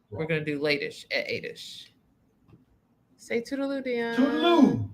we're going to do late-ish at 8-ish. Say toodaloo, Dion. Toodaloo.